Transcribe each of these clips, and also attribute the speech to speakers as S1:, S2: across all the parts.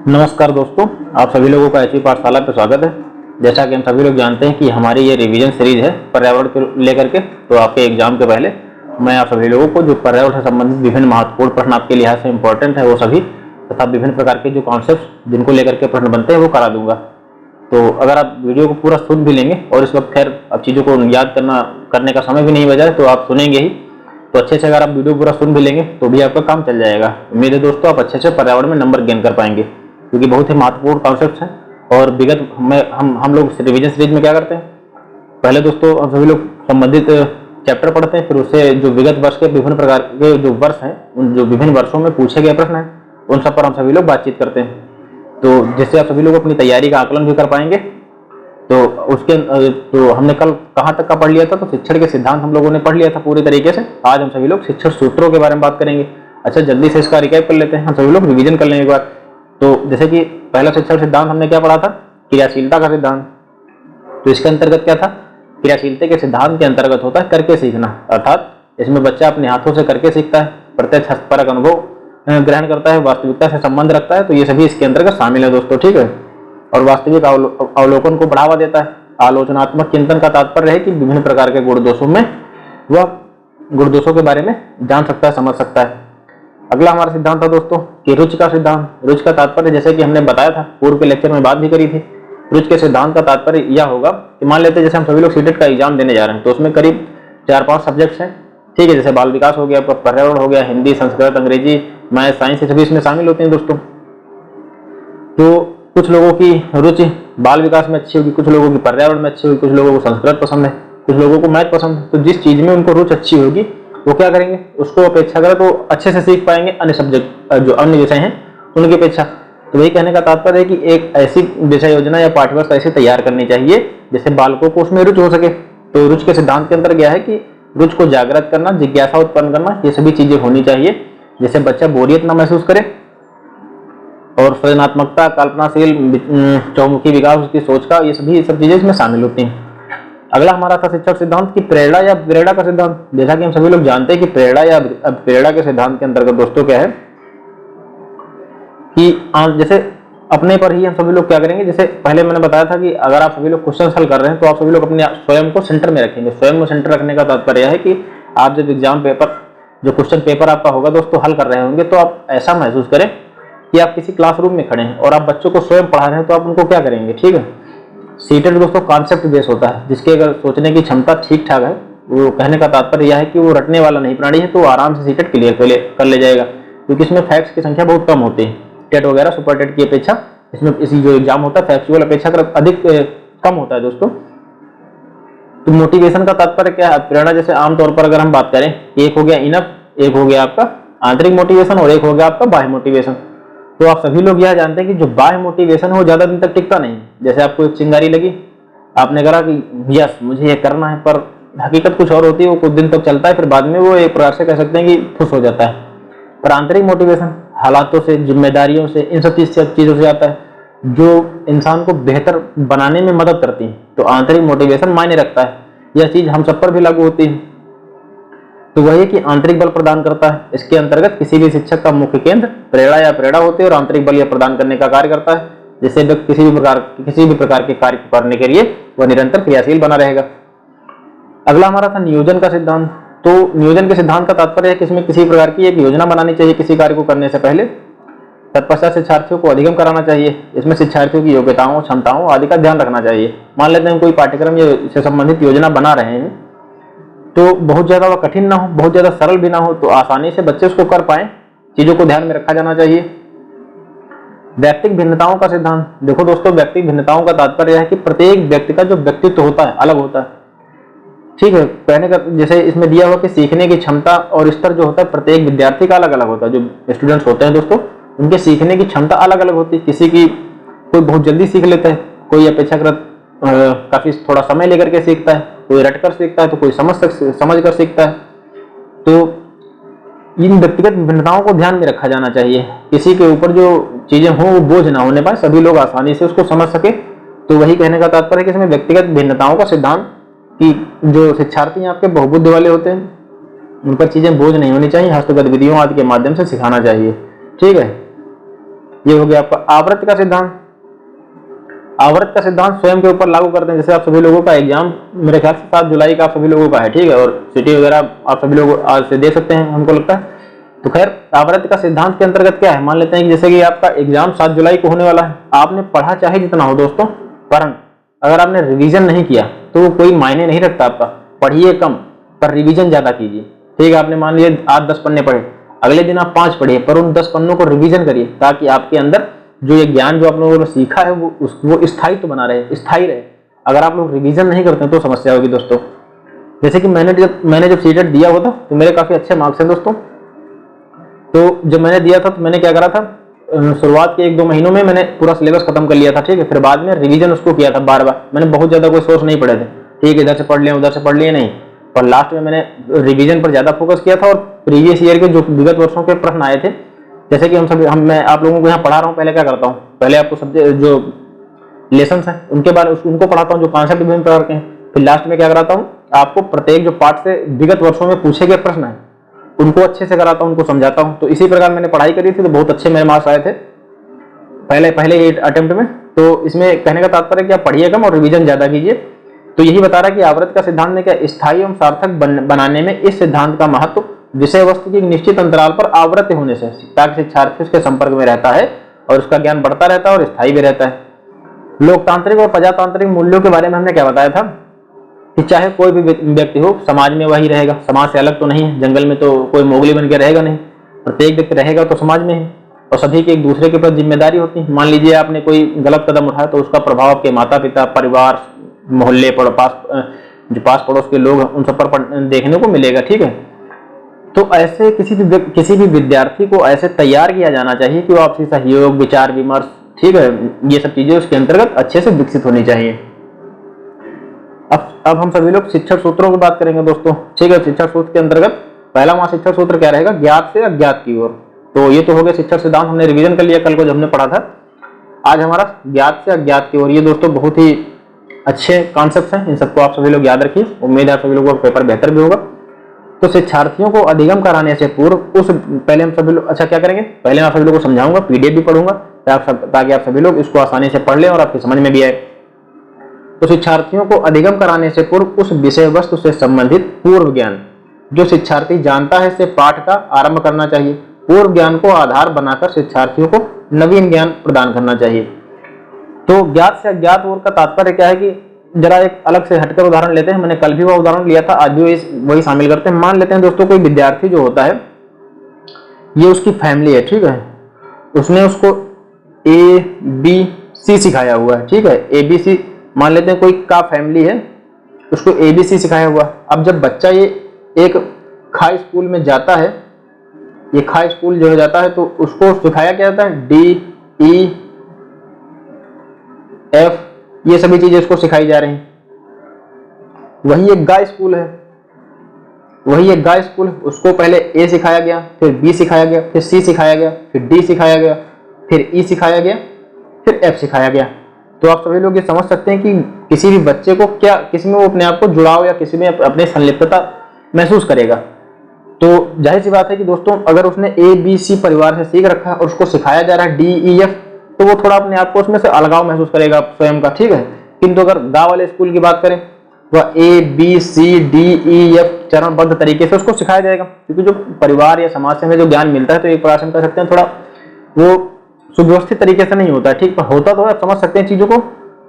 S1: नमस्कार दोस्तों, आप सभी लोगों का एचपी पाठशाला पर स्वागत है। जैसा कि हम सभी लोग जानते हैं कि हमारी ये रिवीजन सीरीज है पर्यावरण को लेकर के। तो आपके एग्जाम के पहले मैं आप सभी लोगों को जो पर्यावरण से संबंधित विभिन्न महत्वपूर्ण प्रश्न आपके लिहाज से इंपॉर्टेंट है वो सभी तथा विभिन्न प्रकार के जो कॉन्सेप्ट जिनको लेकर के प्रश्न बनते हैं वो करा दूंगा। तो अगर आप वीडियो को पूरा सुन भी लेंगे और इस वक्त खैर अब चीज़ों को याद करने का समय भी नहीं बचा है तो आप सुनेंगे ही, तो अच्छे से अगर आप वीडियो पूरा सुन भी लेंगे तो भी आपका काम चल जाएगा। उम्मीद है दोस्तों आप अच्छे से पर्यावरण में नंबर गेन कर पाएंगे, क्योंकि बहुत ही महत्वपूर्ण कॉन्सेप्ट हैं। और विगत में हम लोग रिवीजन सीरीज में क्या करते हैं, पहले दोस्तों हम सभी लोग संबंधित चैप्टर पढ़ते हैं, फिर उससे जो विगत वर्ष के विभिन्न प्रकार के जो वर्ष हैं, उन जो विभिन्न वर्षों में पूछे गए प्रश्न हैं उन सब पर हम सभी लोग बातचीत करते हैं, तो जिससे आप सभी लोग अपनी तैयारी का आकलन भी कर पाएंगे। तो हमने कल कहाँ तक का पढ़ लिया था, तो शिक्षण के सिद्धांत हम लोगों ने पढ़ लिया था पूरी तरीके से। आज हम सभी लोग शिक्षण सूत्रों के बारे में बात करेंगे। अच्छा, जल्दी से इसका रिकैप कर लेते हैं, हम सभी लोग रिवीजन कर लेंगे एक बार। तो जैसे कि पहला शिक्षण सिद्धांत हमने क्या पढ़ा था, क्रियाशीलता का सिद्धांत। तो इसके अंतर्गत क्या था, क्रियाशीलता के सिद्धांत के अंतर्गत होता है करके सीखना, अर्थात इसमें बच्चा अपने हाथों से करके सीखता है, प्रत्यक्ष हस्तपरक अनुभव ग्रहण करता है, वास्तविकता से संबंध रखता है। तो ये सभी इसके अंतर्गत शामिल है दोस्तों, ठीक है। और वास्तविक अवलोकन को बढ़ावा देता है। आलोचनात्मक चिंतन का तात्पर्य है कि विभिन्न प्रकार के गुण दोषों में वह गुण दोषों के बारे में जान सकता है, समझ सकता है। अगला हमारा सिद्धांत था दोस्तों कि रुचि का सिद्धांत। रुचि का तात्पर्य जैसे कि हमने बताया था, पूर्व के लेक्चर में बात भी करी थी। रुचि के सिद्धांत का तात्पर्य यह होगा कि मान लेते हैं जैसे हम सभी लोग सीटेट का एग्जाम देने जा रहे हैं, तो उसमें करीब 4-5 सब्जेक्ट्स हैं, ठीक है। जैसे बाल विकास हो गया, पर्यावरण हो गया, हिंदी, संस्कृत, अंग्रेजी, मैथ, साइंस, ये सभी इसमें शामिल होते हैं दोस्तों। तो कुछ लोगों की रुचि बाल विकास में अच्छी होगी, कुछ लोगों की पर्यावरण में अच्छी होगी, कुछ लोगों को संस्कृत पसंद है, कुछ लोगों को मैथ पसंद है। तो जिस चीज में उनको रुचि अच्छी होगी वो क्या करेंगे, उसको अपेक्षा करें तो अच्छे से सीख पाएंगे अन्य सब्जेक्ट जो अन्य विषय हैं उनकी अपेक्षा। तो वही कहने का तात्पर्य है कि एक ऐसी विषय योजना या पाठ्यक्रम ऐसी तैयार करनी चाहिए जिससे बालकों को उसमें रुचि हो सके। तो रुचि के सिद्धांत के अंतर्गत गया है कि रुचि को जागृत करना, जिज्ञासा उत्पन्न करना, ये सभी चीजें होनी चाहिए जिससे बच्चा बोरियत ना महसूस करे। और सृजनात्मकता, कल्पनाशील, चौमुखी विकास उसकी सोच का, ये सब चीजें इसमें शामिल होती हैं। अगला हमारा था शिक्षण सिद्धांत की प्रेरणा या प्रेरणा का सिद्धांत। जैसा कि हम सभी लोग जानते हैं कि प्रेरणा या प्रेरणा के सिद्धांत के अंतर्गत दोस्तों क्या है कि जैसे अपने पर ही हम सभी लोग क्या करेंगे, जैसे पहले मैंने बताया था कि अगर आप सभी लोग क्वेश्चन हल कर रहे हैं तो आप सभी लोग अपने स्वयं को सेंटर में रखेंगे। स्वयं को सेंटर रखने का तात्पर्य है कि आप जब एग्जाम पेपर, जो क्वेश्चन पेपर आपका होगा दोस्तों, हल कर रहे होंगे तो आप ऐसा महसूस करें कि आप किसी क्लासरूम में खड़े हैं और आप बच्चों को स्वयं पढ़ा रहे हैं, तो आप उनको क्या करेंगे, ठीक है। सीटेट दोस्तों कॉन्सेप्ट बेस होता है, जिसके अगर सोचने की क्षमता ठीक ठाक है, वो कहने का तात्पर्य यह है कि वो रटने वाला नहीं प्राणी है, तो आराम से सीटेट क्लियर कर ले जाएगा, क्योंकि इसमें फैक्ट्स की संख्या बहुत कम होती है। टेट वगैरह सुपर टेट की अपेक्षा इसमें इसी जो एग्जाम होता है फैक्चुअल अपेक्षाकृत अधिक कम होता है दोस्तों। तो मोटिवेशन का तात्पर्य क्या है, प्रेरणा जैसे आमतौर पर अगर हम बात करें, एक हो गया इनफ, एक हो गया आपका आंतरिक मोटिवेशन और एक हो गया आपका बाह्य मोटिवेशन। तो आप सभी लोग यह जानते हैं कि जो बाह्य मोटिवेशन है वो ज्यादा दिन तक टिकता नहीं। जैसे आपको एक चिंगारी लगी, आपने कहा कि यस मुझे ये करना है, पर हकीकत कुछ और होती है, वो कुछ दिन तक चलता है, फिर बाद में वो एक प्रकार से कह सकते हैं कि खुश हो जाता है। पर आंतरिक मोटिवेशन हालातों से, जिम्मेदारियों से, इन सब चीजों से आता है जो इंसान को बेहतर बनाने में मदद करती है। तो आंतरिक मोटिवेशन मायने रखता है, यह चीज हम सब पर भी लागू होती है। तो वही है कि आंतरिक बल प्रदान करता है। इसके अंतर्गत किसी भी शिक्षक का मुख्य केंद्र प्रेरणा या प्रेरणा होती है और आंतरिक बल यह प्रदान करने का कार्य करता है, जिससे व्यक्ति किसी भी प्रकार के कार्य करने के लिए वह निरंतर क्रियाशील बना रहेगा। अगला हमारा था नियोजन का सिद्धांत। तो नियोजन के सिद्धांत का तात्पर्य है कि इसमें किसी प्रकार की एक योजना बनानी चाहिए किसी कार्य को करने से पहले। तत्पश्चात शिक्षार्थियों को अधिगम कराना चाहिए। इसमें शिक्षार्थियों की योग्यताओं, क्षमताओं आदि का ध्यान रखना चाहिए। मान लेते हैं कोई पाठ्यक्रम या इससे संबंधित योजना बना रहे हैं, तो बहुत ज्यादा वह कठिन ना हो, बहुत ज्यादा सरल भी ना हो, तो आसानी से बच्चे उसको कर पाए, चीजों को ध्यान में रखा जाना चाहिए। व्यक्तिगत भिन्नताओं का सिद्धांत। देखो दोस्तों, व्यक्तिगत भिन्नताओं का तात्पर्य है कि प्रत्येक व्यक्ति का जो व्यक्तित्व होता है अलग होता है, ठीक है। कहने का जैसे इसमें दिया हुआ कि सीखने की क्षमता और स्तर जो होता है प्रत्येक विद्यार्थी का अलग अलग होता है। जो स्टूडेंट्स होते हैं दोस्तों, उनके सीखने की क्षमता अलग अलग होती है। किसी की कोई बहुत जल्दी सीख लेता है, कोई अपेक्षाकृत काफी थोड़ा समय लेकर के सीखता है, कोई रटकर सीखता है, तो कोई समझ कर सीखता है। तो इन व्यक्तिगत भिन्नताओं को ध्यान में रखा जाना चाहिए। किसी के ऊपर जो चीजें हों वो बोझ ना होने पाए, सभी लोग आसानी से उसको समझ सके। तो वही कहने का तात्पर्य है कि इसमें व्यक्तिगत भिन्नताओं का सिद्धांत कि जो शिक्षार्थी आपके बहुबुद्धि वाले होते हैं उन पर चीजें बोझ नहीं होनी चाहिए, हस्त गतिविधियों आदि के माध्यम से सिखाना चाहिए, ठीक है। ये हो गया आपका आवृत्ति का सिद्धांत। आवृत्ति का सिद्धांत स्वयं के ऊपर लागू करते हैं। जैसे आप सभी लोगों का एग्जाम मेरे ख्याल से 7 जुलाई का आप सभी लोगों का है, ठीक है, और सिटी वगैरह आप सभी लोग आज से दे सकते हैं हमको लगता है। तो खैर आवृत्ति का सिद्धांत के अंतर्गत क्या है, मान लेते हैं कि जैसे कि आपका एग्जाम 7 जुलाई को होने वाला है, आपने पढ़ा चाहे जितना हो दोस्तों, परंतु अगर आपने रिवीजन नहीं किया तो वो कोई मायने नहीं रखता आपका। पढ़िए कम पर रिवीजन ज्यादा कीजिए, ठीक है। आपने मान लिया 8-10 पन्ने पढ़े, अगले दिन आप 5 पढ़िए, पर उन 10 पन्नों को रिवीजन करिए ताकि आपके अंदर जो ये ज्ञान जो आप लोगों ने सीखा है वो स्थायित्व बना रहे, स्थायी रहे। अगर आप लोग रिवीजन नहीं करते तो समस्या होगी दोस्तों। जैसे कि मैंने जब सीटेट दिया हुआ था तो मेरे काफी अच्छे मार्क्स हैं दोस्तों। तो जब मैंने दिया था तो मैंने क्या करा था, शुरुआत के 1-2 महीनों में मैंने पूरा सिलेबस खत्म कर लिया था, ठीक है। फिर बाद में रिवीजन उसको किया था बार बार। मैंने बहुत ज्यादा कोई सोर्स नहीं पढ़े थे, ठीक है, इधर से पढ़ लिया उधर से पढ़ लिया नहीं, और लास्ट में मैंने रिवीजन पर ज्यादा फोकस किया था। और प्रीवियस ईयर के जो विगत वर्षों के प्रश्न आए थे, जैसे कि मैं आप लोगों को यहाँ पढ़ा रहा हूँ, पहले क्या करता हूँ, पहले आपको सब्जेक्ट जो लेसन्स हैं उनके बारे उनको पढ़ाता हूँ, जो कॉन्सेप्ट विभिन्न प्रकार के हैं। फिर लास्ट में क्या कराता हूँ, आपको प्रत्येक जो पार्ट से विगत वर्षों में पूछे गए प्रश्न है उनको अच्छे से कराता हूँ, उनको समझाता हूँ। तो इसी प्रकार मैंने पढ़ाई करी थी, तो बहुत अच्छे मेरे मार्क्स आए थे पहले अटेम्प्ट में। तो इसमें कहने का तात्पर्य कि आप पढ़िए कम और रिवीजन ज्यादा कीजिए। तो यही बता रहा है कि आवृत्ति का सिद्धांत ने क्या स्थायी एवं सार्थक बनाने में इस सिद्धांत का महत्व विषय वस्तु की एक निश्चित अंतराल पर आवृत्ति होने से ताकि शिक्षार्थी उसके संपर्क में रहता है और उसका ज्ञान बढ़ता रहता है और स्थायी भी रहता है। लोकतांत्रिक और प्रजातांत्रिक मूल्यों के बारे में हमने क्या बताया था कि चाहे कोई भी व्यक्ति हो, समाज में वही रहेगा, समाज से अलग तो नहीं है। जंगल में तो कोई मोगली बन के रहेगा नहीं, प्रत्येक व्यक्ति रहेगा तो समाज में है, और सभी की एक दूसरे के प्रति जिम्मेदारी होती है। मान लीजिए आपने कोई गलत कदम उठाया तो उसका प्रभाव आपके माता पिता, परिवार, मोहल्ले पर जो पास पड़ोस के लोग उन सब पर देखने को मिलेगा, ठीक है। तो ऐसे किसी भी विद्यार्थी को ऐसे तैयार किया जाना चाहिए कि वो आपसी सहयोग, विचार विमर्श, ठीक है, ये सब चीजें उसके अंतर्गत अच्छे से विकसित होनी चाहिए। अब हम सभी लोग शिक्षण सूत्रों की बात करेंगे दोस्तों, ठीक है। शिक्षण सूत्र के अंतर्गत पहला वहां शिक्षण सूत्र क्या रहेगा, ज्ञात से अज्ञात की ओर। तो ये तो हो गया शिक्षण सिद्धांत, हमने रिवीजन कर लिया कल को जब हमने पढ़ा था। आज हमारा ज्ञात से अज्ञात की ओर। ये दोस्तों बहुत ही अच्छे कॉन्सेप्ट हैं, इन सबको आप सभी लोग याद रखिए। उम्मीद है आप सभी लोगों का पेपर बेहतर भी होगा। तो शिक्षार्थियों को अधिगम कराने से पूर्व पहले हम सभी लोग अच्छा क्या करेंगे, पहले मैं आप सभी लोगों को समझाऊंगा, पीडीएफ भी पढ़ूंगा ताकि आप सभी लोग इसको आसानी से पढ़ लें और आपकी समझ में भी आए। तो शिक्षार्थियों को अधिगम कराने से पूर्व उस विषय वस्तु से संबंधित पूर्व ज्ञान जो शिक्षार्थी जानता है से पाठ का आरंभ करना चाहिए। पूर्व ज्ञान को आधार बनाकर शिक्षार्थियों को नवीन ज्ञान प्रदान करना चाहिए। तो ज्ञात से अज्ञात ओर का तात्पर्य क्या है कि जरा एक अलग से हटकर उदाहरण लेते हैं। मैंने कल भी वो उदाहरण लिया था, आज भी वही शामिल करते हैं। मान लेते हैं दोस्तों कोई विद्यार्थी जो होता है, ये उसकी फैमिली है, ठीक है, उसने उसको ABC सिखाया हुआ है, ठीक है, ABC मान लेते हैं कोई का फैमिली है, उसको ABC सिखाया हुआ। अब जब बच्चा ये एक खाई स्कूल में जाता है, ये खाई स्कूल जो जाता है, तो उसको सिखाया क्या जाता है, DEF ये सभी चीजें उसको सिखाई जा रही हैं। वही एक गाय स्कूल है, उसको पहले A सिखाया गया, फिर B सिखाया गया, फिर C सिखाया गया, फिर D सिखाया गया, फिर E सिखाया गया, फिर F सिखाया गया। तो आप सभी लोग ये समझ सकते हैं कि किसी भी बच्चे को क्या किसी में वो अपने आप को जुड़ाव या किसी में अपने संलिप्तता महसूस करेगा। तो जाहिर सी बात है कि दोस्तों अगर उसने ABC परिवार से सीख रखा और उसको सिखाया जा रहा है DEF, तो वो थोड़ा अपने आप को उसमें से अलगाव महसूस करेगा स्वयं का, ठीक है। किंतु अगर गांव वाले स्कूल की बात करें, वह ABCDEF चरणबद्ध तरीके से उसको सिखाया जाएगा, क्योंकि जो परिवार या समाज से हमें जो ज्ञान मिलता है तो एक प्रकार से कह सकते हैं थोड़ा वो सुव्यवस्थित तरीके से नहीं होता है, ठीक, पर होता तो है, आप समझ सकते हैं चीजों को।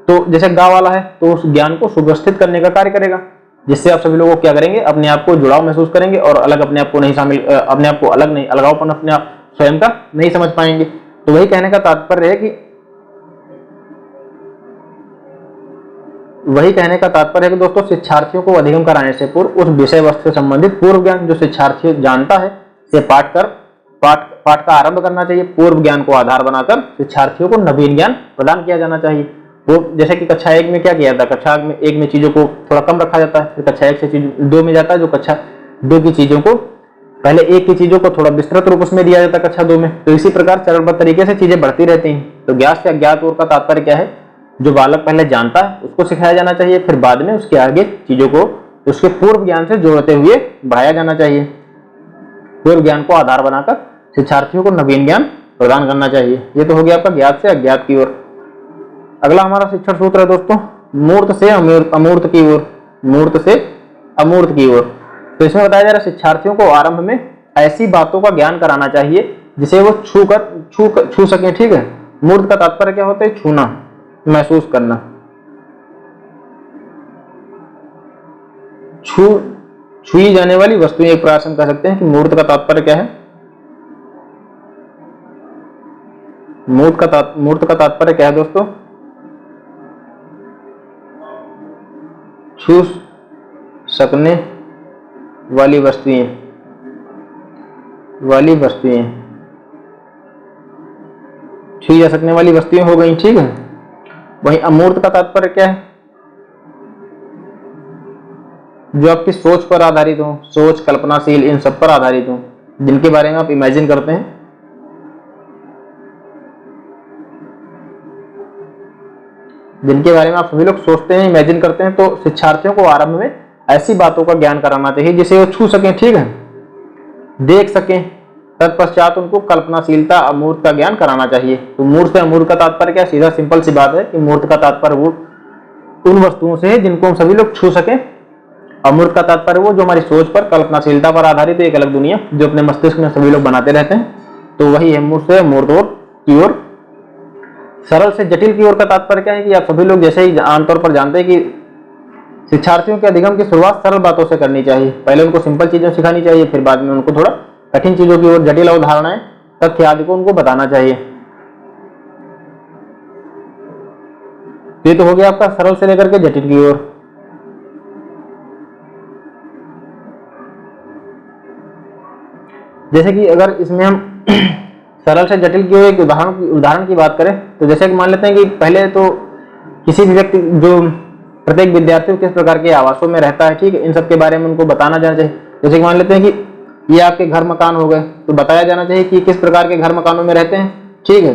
S1: तो जैसे गांव वाला है तो उस ज्ञान को सुव्यवस्थित करने का कार्य करेगा, जिससे आप सभी लोग क्या करेंगे, अपने आप को जुड़ाव महसूस करेंगे और अलग अपने आप को नहीं शामिल, अपने आप को अलग नहीं, अलगावपन अपने आप स्वयं का नहीं समझ पाएंगे। तो वही कहने का तात्पर्य है कि दोस्तों शिक्षार्थियों को अधिगम कराने से पूर्व उस विषय वस्तु से संबंधित पूर्व ज्ञान जो शिक्षार्थी जानता है से पाठ का आरंभ करना चाहिए। पूर्व ज्ञान को आधार बनाकर शिक्षार्थियों को नवीन ज्ञान प्रदान किया जाना चाहिए। वो जैसे कि कक्षा 1 में क्या किया था, कक्षा 1 में चीजों को थोड़ा कम रखा जाता है, फिर कक्षा 1 से 2 में जाता है, जो कक्षा 2 की चीजों को पहले 1 की चीजों को थोड़ा विस्तृत रूप उसमें दिया जाता है कक्षा 2 में। तो इसी प्रकार चरणबद्ध तरीके से चीजें बढ़ती रहती हैं। तो ज्ञात से अज्ञात ओर का तात्पर्य क्या है, जो बालक पहले जानता है उसको सिखाया जाना चाहिए, फिर बाद में उसके आगे चीजों को उसके पूर्व ज्ञान से जोड़ते हुए बढ़ाया जाना चाहिए। पूर्व ज्ञान को आधार बनाकर शिक्षार्थियों को नवीन ज्ञान प्रदान करना चाहिए। ये तो हो गया आपका ज्ञात से अज्ञात की ओर। अगला हमारा शिक्षण सूत्र है दोस्तों, मूर्त से अमूर्त की ओर, मूर्त से अमूर्त की ओर। तो इसमें बताया जा रहा है शिक्षार्थियों को आरंभ में ऐसी बातों का ज्ञान कराना चाहिए जिसे वो छू सके। ठीक है, मूर्त का तात्पर्य क्या होता है? छूना, महसूस करना। छुई जाने वाली वस्तुएं, एक प्रकार से हम कह सकते हैं कि मूर्त का तात्पर्य क्या है? मूर्त का तात्पर्य क्या है दोस्तों? छू सकने वाली वस्तुएं, छुई जा सकने वाली वस्तुएं हो गई। ठीक है, वहीं अमूर्त का तात्पर्य क्या है? जो आपकी सोच पर आधारित हो, सोच, कल्पनाशील, इन सब पर आधारित हो, जिनके बारे में आप इमेजिन करते हैं, जिनके बारे में आप सभी लोग सोचते हैं, इमेजिन करते हैं। तो शिक्षार्थियों को आरंभ में ऐसी बातों का ज्ञान कराना चाहिए जिसे वो छू सकें, ठीक है, देख सकें। तत्पश्चात उनको कल्पनाशीलता, अमूर्त का ज्ञान कराना चाहिए। तो मूर्त से अमूर्त का तात्पर्य क्या? सीधा सिंपल सी बात है कि मूर्त का तात्पर्य वो उन वस्तुओं से है जिनको हम सभी लोग छू सकें। अमूर्त का तात्पर्य वो जो हमारी सोच पर, कल्पनाशीलता पर आधारित एक अलग दुनिया जो अपने मस्तिष्क में सभी लोग बनाते रहते हैं। तो वही है मूर्त से अमूर्त की ओर। सरल से जटिल की ओर का तात्पर्य क्या है कि आप सभी लोग जैसे ही आमतौर पर जानते हैं कि शिक्षार्थियों के अधिगम की शुरुआत सरल बातों से करनी चाहिए। पहले उनको सिंपल चीजें सिखानी चाहिए, फिर बाद में उनको थोड़ा कठिन चीजों की ओर, जटिल अवधारणाएं, तथ्य आदि को उनको बताना चाहिए। ये तो हो गया आपका सरल से लेकर के जटिल की ओर। जैसे कि अगर इसमें हम सरल से जटिल की ओर एक उदाहरण की बात करें तो जैसे कि मान लेते हैं कि पहले तो किसी भी व्यक्ति, जो प्रत्येक विद्यार्थी किस प्रकार के आवासों में रहता है, ठीक है, इन सब के बारे में उनको बताना जाना चाहिए। जैसे कि मान लेते हैं कि ये आपके घर मकान हो गए, तो बताया जाना चाहिए कि किस प्रकार के घर मकानों में रहते हैं। ठीक है,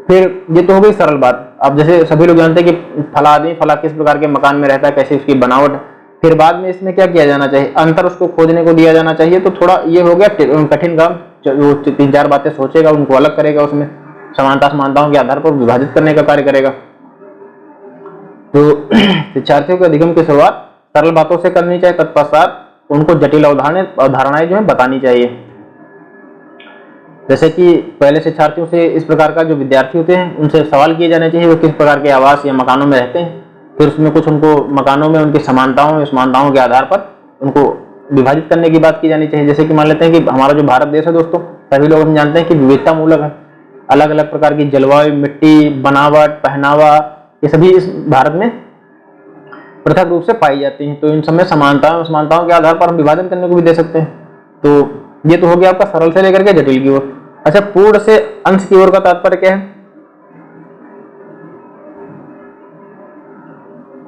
S1: फिर ये तो हो गई सरल बात। अब जैसे सभी लोग जानते हैं कि फला आदमी फला किस प्रकार के मकान में रहता है, कैसे उसकी बनावट है। फिर बाद में इसमें क्या किया जाना चाहिए? अंतर उसको खोजने को दिया जाना चाहिए। तो थोड़ा ये हो गया कठिन काम, वो 3-4 बातें सोचेगा, उनको अलग करेगा, उसमें समानताओं के आधार पर विभाजित करने का कार्य करेगा। तो शिक्षार्थियों के अधिगम की शुरुआत सरल बातों से करनी चाहिए, तत्पश्चात उनको जटिल अवधारणाएं जो है बतानी चाहिए। जैसे कि पहले शिक्षार्थियों से इस प्रकार का, जो विद्यार्थी होते हैं उनसे सवाल किए जाने चाहिए वो किस प्रकार के आवास या मकानों में रहते हैं। फिर उसमें कुछ उनको मकानों में उनकी समानताओं के आधार पर उनको विभाजित करने की बात की जानी चाहिए। जैसे कि मान लेते हैं कि हमारा जो भारत देश है दोस्तों, सभी लोग हम जानते हैं कि विविधता मूलक है। अलग अलग प्रकार की जलवायु, मिट्टी, बनावट, पहनावा, ये सभी इस भारत में पृथक रूप से पाई जाती हैं। तो इन सब में समानताओं के आधार पर हम विभाजन करने को भी दे सकते हैं। तो ये तो हो गया आपका सरल से लेकर के जटिल की ओर। अच्छा, पूर्ण से अंश की ओर का तात्पर्य क्या है?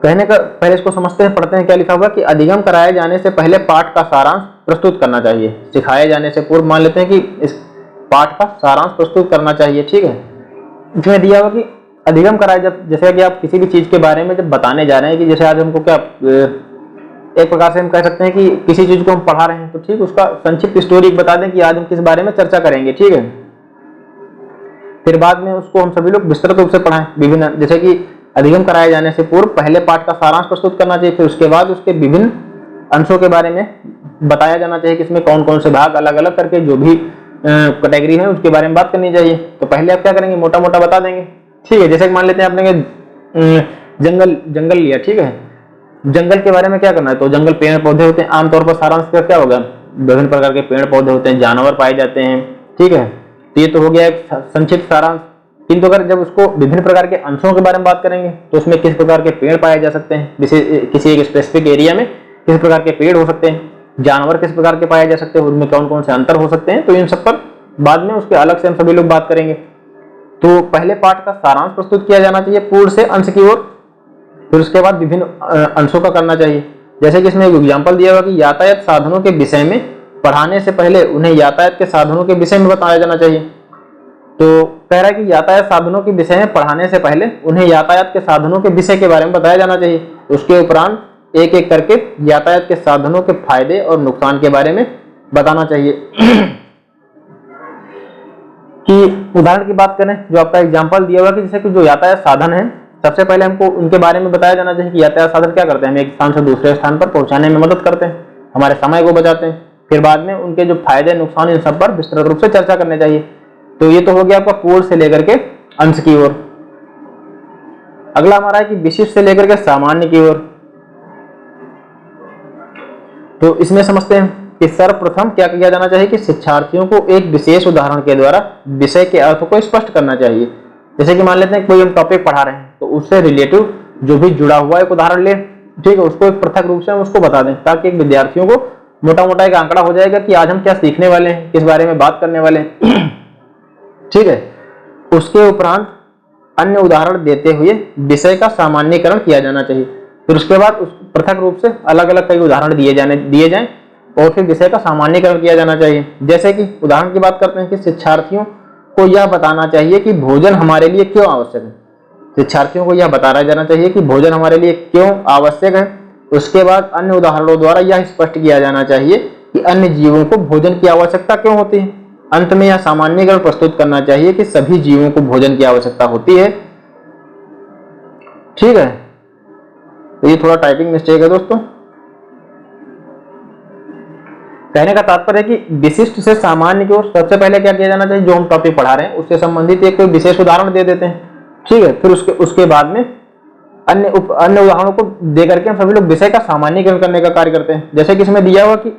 S1: कहने का पहले इसको समझते हैं, पढ़ते हैं क्या लिखा हुआ कि अधिगम कराए जाने से पहले पाठ का सारांश प्रस्तुत करना चाहिए। सिखाए जाने से पूर्व मान लेते हैं कि इस पाठ का सारांश प्रस्तुत करना चाहिए। ठीक है, इसमें दिया हुआ कि अधिगम कराए, जब जैसे कि आप किसी भी चीज के बारे में जब बताने जा रहे हैं, कि जैसे आज हमको क्या, एक प्रकार से हम कह सकते हैं कि किसी चीज को हम पढ़ा रहे हैं तो ठीक, उसका संक्षिप्त स्टोरी बता दें कि आज हम किस बारे में चर्चा करेंगे। ठीक है, फिर बाद में उसको हम सभी लोग विस्तृत रूप से पढ़ाएं विभिन्न, जैसे कि अधिगम कराए जाने से पूर्व पहले पाठ का सारांश प्रस्तुत करना चाहिए, फिर उसके बाद उसके विभिन्न अंशों के बारे में बताया जाना चाहिए कि इसमें कौन कौन से भाग अलग अलग करके जो भी कैटेगरी है उसके बारे में बात करनी चाहिए। तो पहले आप क्या करेंगे? मोटा मोटा बता देंगे। ठीक है, जैसे कि मान लेते हैं आपने जंगल लिया। ठीक है, जंगल के बारे में क्या करना है? तो जंगल पेड़ पौधे होते हैं। आमतौर पर सारांश का क्या होगा? विभिन्न प्रकार के पेड़ पौधे होते हैं, जानवर पाए जाते हैं। ठीक है, तो ये तो हो गया एक संक्षिप्त सारांश। किंतु अगर जब उसको विभिन्न प्रकार के अंशों के बारे में बात करेंगे तो उसमें किस प्रकार के पेड़ पाए जा सकते हैं, किसी एक स्पेसिफिक एरिया में किस प्रकार के पेड़ हो सकते हैं, जानवर किस प्रकार के पाए जा सकते हैं, उनमें कौन कौन से अंतर हो सकते हैं, तो इन सब पर बाद में उसके अलग से हम सभी लोग बात करेंगे। तो पहले पाठ का सारांश प्रस्तुत किया जाना चाहिए पूर्ण से अंश की ओर, फिर उसके बाद विभिन्न अंशों का करना चाहिए। जैसे कि इसमें एक एग्जाम्पल दिया हुआ कि यातायात साधनों के विषय में पढ़ाने से पहले उन्हें यातायात के साधनों के विषय में बताया जाना चाहिए। तो कह रहा है कि यातायात साधनों के विषय में पढ़ाने से पहले उन्हें यातायात के साधनों के विषय के बारे में बताया जाना चाहिए। उसके उपरांत एक एक करके यातायात के साधनों के फायदे और नुकसान के बारे में बताना चाहिए। कि उदाहरण की बात करें, जो आपका एग्जांपल दिया हुआ कि जैसे कि जो यातायात साधन है, सबसे पहले हमको उनके बारे में बताया जाना चाहिए कि यातायात साधन क्या करते हैं, हमें एक स्थान से दूसरे स्थान पर पहुंचाने में मदद करते हैं, हमारे समय को बचाते हैं। फिर बाद में उनके जो फायदे नुकसान, इन सब पर विस्तृत रूप से चर्चा करनी चाहिए। तो ये तो हो गया आपका पूर्ण से लेकर के अंश की ओर। अगला हमारा है कि विशिष्ट से लेकर के सामान्य की ओर। तो इसमें समझते हैं कि सर्वप्रथम क्या किया जाना चाहिए कि शिक्षार्थियों को एक विशेष उदाहरण के द्वारा विषय के अर्थ को स्पष्ट करना चाहिए। जैसे कि मान लेते हैं कोई हम टॉपिक पढ़ा रहे हैं, तो उससे रिलेटिव जो भी जुड़ा हुआ एक उदाहरण ले, ठीक है, उसको एक पृथक रूप से हम उसको बता दें, ताकि एक विद्यार्थियों को मोटा मोटा एक आंकड़ा हो जाएगा कि आज हम क्या सीखने वाले हैं, किस बारे में बात करने वाले हैं। ठीक है। उसके उपरांत अन्य उदाहरण देते हुए विषय का सामान्यीकरण किया जाना चाहिए। फिर उसके बाद उस पृथक रूप से अलग अलग कई उदाहरण दिए जाएं और फिर विषय का सामान्यीकरण किया जाना चाहिए। जैसे कि उदाहरण की बात करते हैं कि शिक्षार्थियों को यह बताना चाहिए कि भोजन हमारे लिए क्यों आवश्यक है। शिक्षार्थियों को यह बताया जाना चाहिए कि भोजन हमारे लिए क्यों आवश्यक है। उसके बाद अन्य उदाहरणों द्वारा यह स्पष्ट किया जाना चाहिए कि अन्य जीवों को भोजन की आवश्यकता क्यों होती है। अंत में यह सामान्यीकरण प्रस्तुत करना चाहिए कि सभी जीवों को भोजन की आवश्यकता होती है। ठीक है। तो ये थोड़ा टाइपिंग मिस्टेक है दोस्तों। कहने का तात्पर्य है कि विशिष्ट से सामान्य की ओर सबसे पहले क्या किया जाना चाहिए, जो हम टॉपिक पढ़ा रहे हैं उससे संबंधित एक कोई विशेष उदाहरण दे देते हैं। ठीक है। फिर उसके बाद में अन्य उदाहरणों को दे करके हम सभी लोग विषय का सामान्यीकरण करने का कार्य करते हैं। जैसे कि इसमें दिया हुआ कि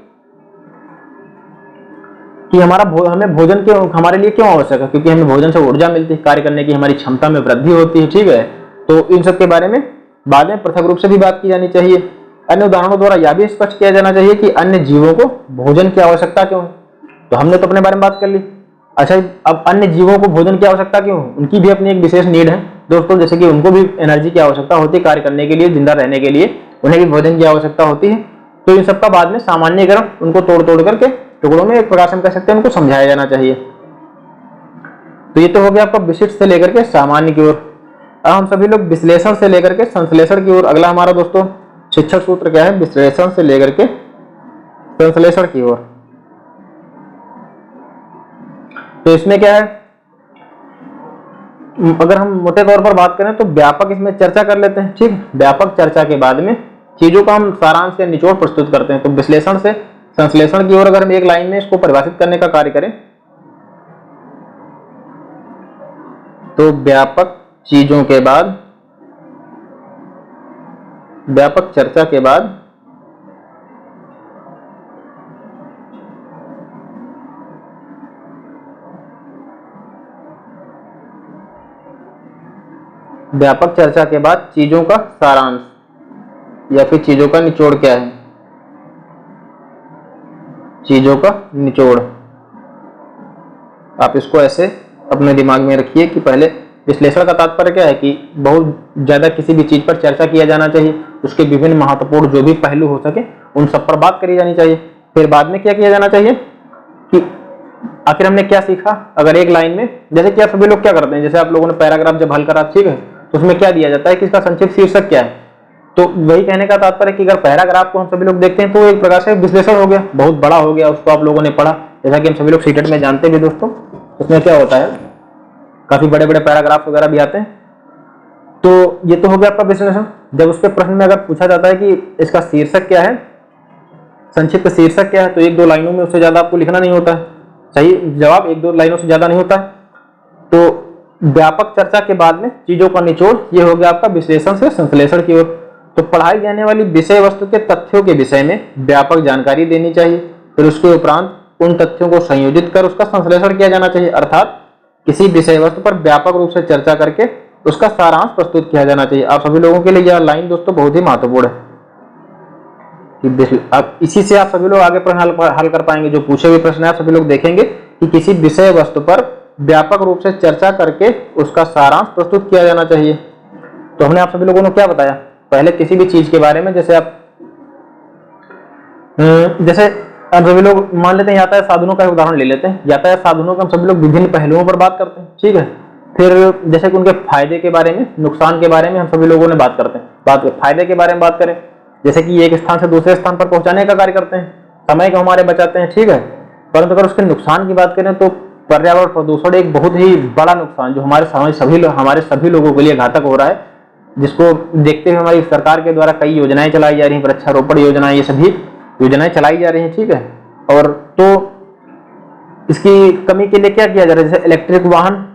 S1: हमें भोजन क्यों हमारे लिए क्यों आवश्यक है, क्योंकि हमें भोजन से ऊर्जा मिलती है, कार्य करने की हमारी क्षमता में वृद्धि होती है। ठीक है। तो इन सब के बारे में बाद में पृथक रूप से भी बात की जानी चाहिए। अन्य उदाहरणों द्वारा यह भी स्पष्ट किया जाना चाहिए कि अन्य जीवों को भोजन की आवश्यकता क्यों है। तो हमने तो अपने बारे में बात कर ली। अच्छा, अब अन्य जीवों को भोजन की आवश्यकता क्यों है, उनकी भी अपनी एक विशेष नीड है दोस्तों। जैसे कि उनको भी एनर्जी की आवश्यकता होती है, कार्य करने के लिए, जिंदा रहने के लिए उन्हें भी भोजन की आवश्यकता होती है। तो इन सबका बाद में सामान्यीकरण, उनको तोड़ तोड़ करके टुकड़ों में एक प्रकार से हम कह सकते हैं उनको समझाया जाना चाहिए। तो ये तो हो गया आपका विशिष्ट से लेकर के सामान्य की ओर। अब हम सभी लोग विश्लेषण से लेकर के संश्लेषण की ओर। अगला हमारा दोस्तों शिक्षक सूत्र क्या है, विश्लेषण से लेकर के संश्लेषण की ओर। तो इसमें क्या है, अगर हम मोटे तौर पर बात करें तो व्यापक इसमें चर्चा कर लेते हैं। ठीक, व्यापक चर्चा के बाद में चीजों का हम सारांश या निचोड़ प्रस्तुत करते हैं। तो विश्लेषण से संश्लेषण की ओर अगर हम एक लाइन में इसको परिभाषित करने का कार्य करें तो व्यापक चीजों के बाद, व्यापक चर्चा के बाद व्यापक चर्चा के बाद चीजों का सारांश या फिर चीजों का निचोड़ क्या है, चीजों का निचोड़। आप इसको ऐसे अपने दिमाग में रखिए कि पहले विश्लेषण का तात्पर्य क्या है कि बहुत ज्यादा किसी भी चीज पर चर्चा किया जाना चाहिए, उसके विभिन्न महत्वपूर्ण जो भी पहलू हो सके उन सब पर बात करी जानी चाहिए। फिर बाद में क्या किया जाना चाहिए कि आखिर हमने क्या सीखा। अगर एक लाइन में, जैसे कि आप सभी लोग क्या करते हैं, जैसे आप लोगों ने पैराग्राफ जब हल करा, ठीक है, तो उसमें क्या दिया जाता है कि इसका संक्षिप्त शीर्षक क्या है। तो वही कहने का तात्पर्य कि अगर पैराग्राफ को हम सभी लोग देखते हैं तो एक प्रकार से विश्लेषण हो गया, बहुत बड़ा हो गया, उसको आप लोगों ने पढ़ा। जैसा कि हम सभी लोग सीटेट में जानते भी दोस्तों, उसमें क्या होता है काफी बड़े बड़े पैराग्राफ वगैरह भी आते हैं। तो ये तो हो गया आपका विश्लेषण। जब उसके प्रश्न में अगर पूछा जाता है कि इसका शीर्षक क्या है, संक्षिप्त शीर्षक क्या है, तो एक दो लाइनों में उससे ज्यादा आपको लिखना नहीं होता है। सही जवाब एक दो लाइनों से ज्यादा नहीं होता है। तो व्यापक चर्चा के बाद में चीजों का निचोड़, ये हो गया आपका विश्लेषण से संश्लेषण की ओर। तो पढ़ाई जाने वाली विषय वस्तु के तथ्यों के विषय में व्यापक जानकारी देनी चाहिए। फिर उसके उपरांत उन तथ्यों को संयोजित कर उसका संश्लेषण किया जाना चाहिए, अर्थात किसी विषय वस्तु पर व्यापक रूप से चर्चा करके उसका सारांश प्रस्तुत किया जाना चाहिए। आप सभी लोगों के लिए यह लाइन दोस्तों बहुत ही महत्वपूर्ण है कि अब इसी से आप सभी लोग आगे प्रश्न हल कर पाएंगे। जो पूछे हुए प्रश्न है आप सभी लोग देखेंगे कि किसी विषय वस्तु पर व्यापक रूप से चर्चा करके उसका सारांश प्रस्तुत किया जाना चाहिए। तो हमने आप सभी लोगों को क्या बताया, पहले किसी भी चीज के बारे में, जैसे हम सभी लोग मान लेते हैं यातायात साधनों का उदाहरण ले लेते हैं। यातायात साधनों का हम सभी लोग विभिन्न पहलुओं पर बात करते हैं, ठीक है। फिर जैसे कि उनके फायदे के बारे में, नुकसान के बारे में हम सभी लोगों ने बात करते हैं। फायदे के बारे में बात करें, जैसे कि एक स्थान से दूसरे स्थान पर पहुंचाने का कार्य करते हैं, समय को हमारे बचाते हैं, ठीक है। परंतु अगर उसके नुकसान की बात करें तो पर्यावरण प्रदूषण एक बहुत ही बड़ा नुकसान जो हमारे सभी लोगों के लिए घातक हो रहा है, जिसको देखते हुए हमारी सरकार के द्वारा कई योजनाएं चलाई जा रही हैं, वृक्षारोपण योजना, ये सभी योजनाएं चलाई जा रही हैं, ठीक है। और तो इसकी कमी के लिए क्या किया जा रहा है, जैसे इलेक्ट्रिक वाहन,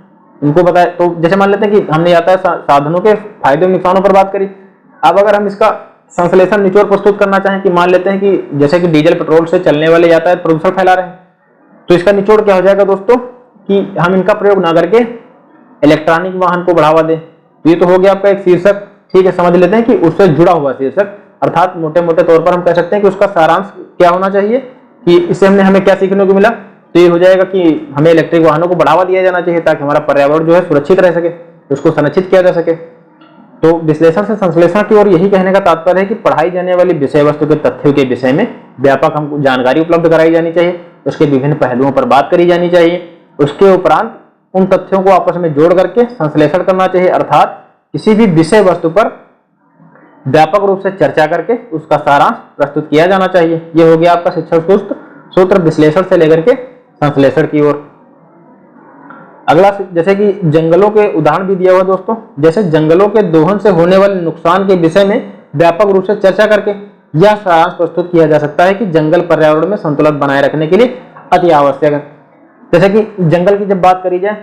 S1: इनको बताया, तो जैसे मान लेते हैं कि हमने यातायात साधनों के फायदे और नुकसानों पर बात करी। अब अगर हम इसका संश्लेषण निचोड़ प्रस्तुत करना चाहें कि मान लेते हैं कि जैसे कि डीजल पेट्रोल से चलने वाले यातायात प्रदूषण फैला रहे हैं, तो इसका निचोड़ क्या हो जाएगा दोस्तों कि हम इनका प्रयोग ना करके इलेक्ट्रॉनिक वाहन को बढ़ावा दें। ये तो हो गया आपका एक शीर्षक, ठीक है, समझ लेते हैं कि उससे जुड़ा हुआ शीर्षक, अर्थात मोटे मोटे तौर पर हम कह सकते हैं कि उसका सारांश क्या होना चाहिए कि इससे हमें क्या सीखने को मिला। तो ये हो जाएगा कि हमें इलेक्ट्रिक वाहनों को बढ़ावा दिया जाना चाहिए ताकि हमारा पर्यावरण जो है सुरक्षित रह सके, उसको संरक्षित किया जा सके। तो विश्लेषण से संश्लेषण की ओर यही कहने का तात्पर्य है कि पढ़ाई जाने वाली विषय वस्तु के तथ्यों के विषय में व्यापक हमको जानकारी उपलब्ध कराई जानी चाहिए, उसके विभिन्न पहलुओं पर बात करी जानी चाहिए, उसके उपरांत उन तथ्यों को आपस में जोड़ करके संश्लेषण करना चाहिए, अर्थात किसी भी विषय वस्तु पर व्यापक रूप से चर्चा करके उसका सारांश प्रस्तुत किया जाना चाहिए। यह हो गया आपका शिक्षण सूत्र विश्लेषण से लेकर के संश्लेषण की ओर। अगला जैसे कि जंगलों के उदाहरण भी दिया हुआ दोस्तों, जैसे जंगलों के दोहन से होने वाले नुकसान के विषय में व्यापक रूप से चर्चा करके यह सारांश प्रस्तुत किया जा सकता है कि जंगल पर्यावरण में संतुलन बनाए रखने के लिए अति आवश्यक है। जैसे कि जंगल की जब बात करी जाए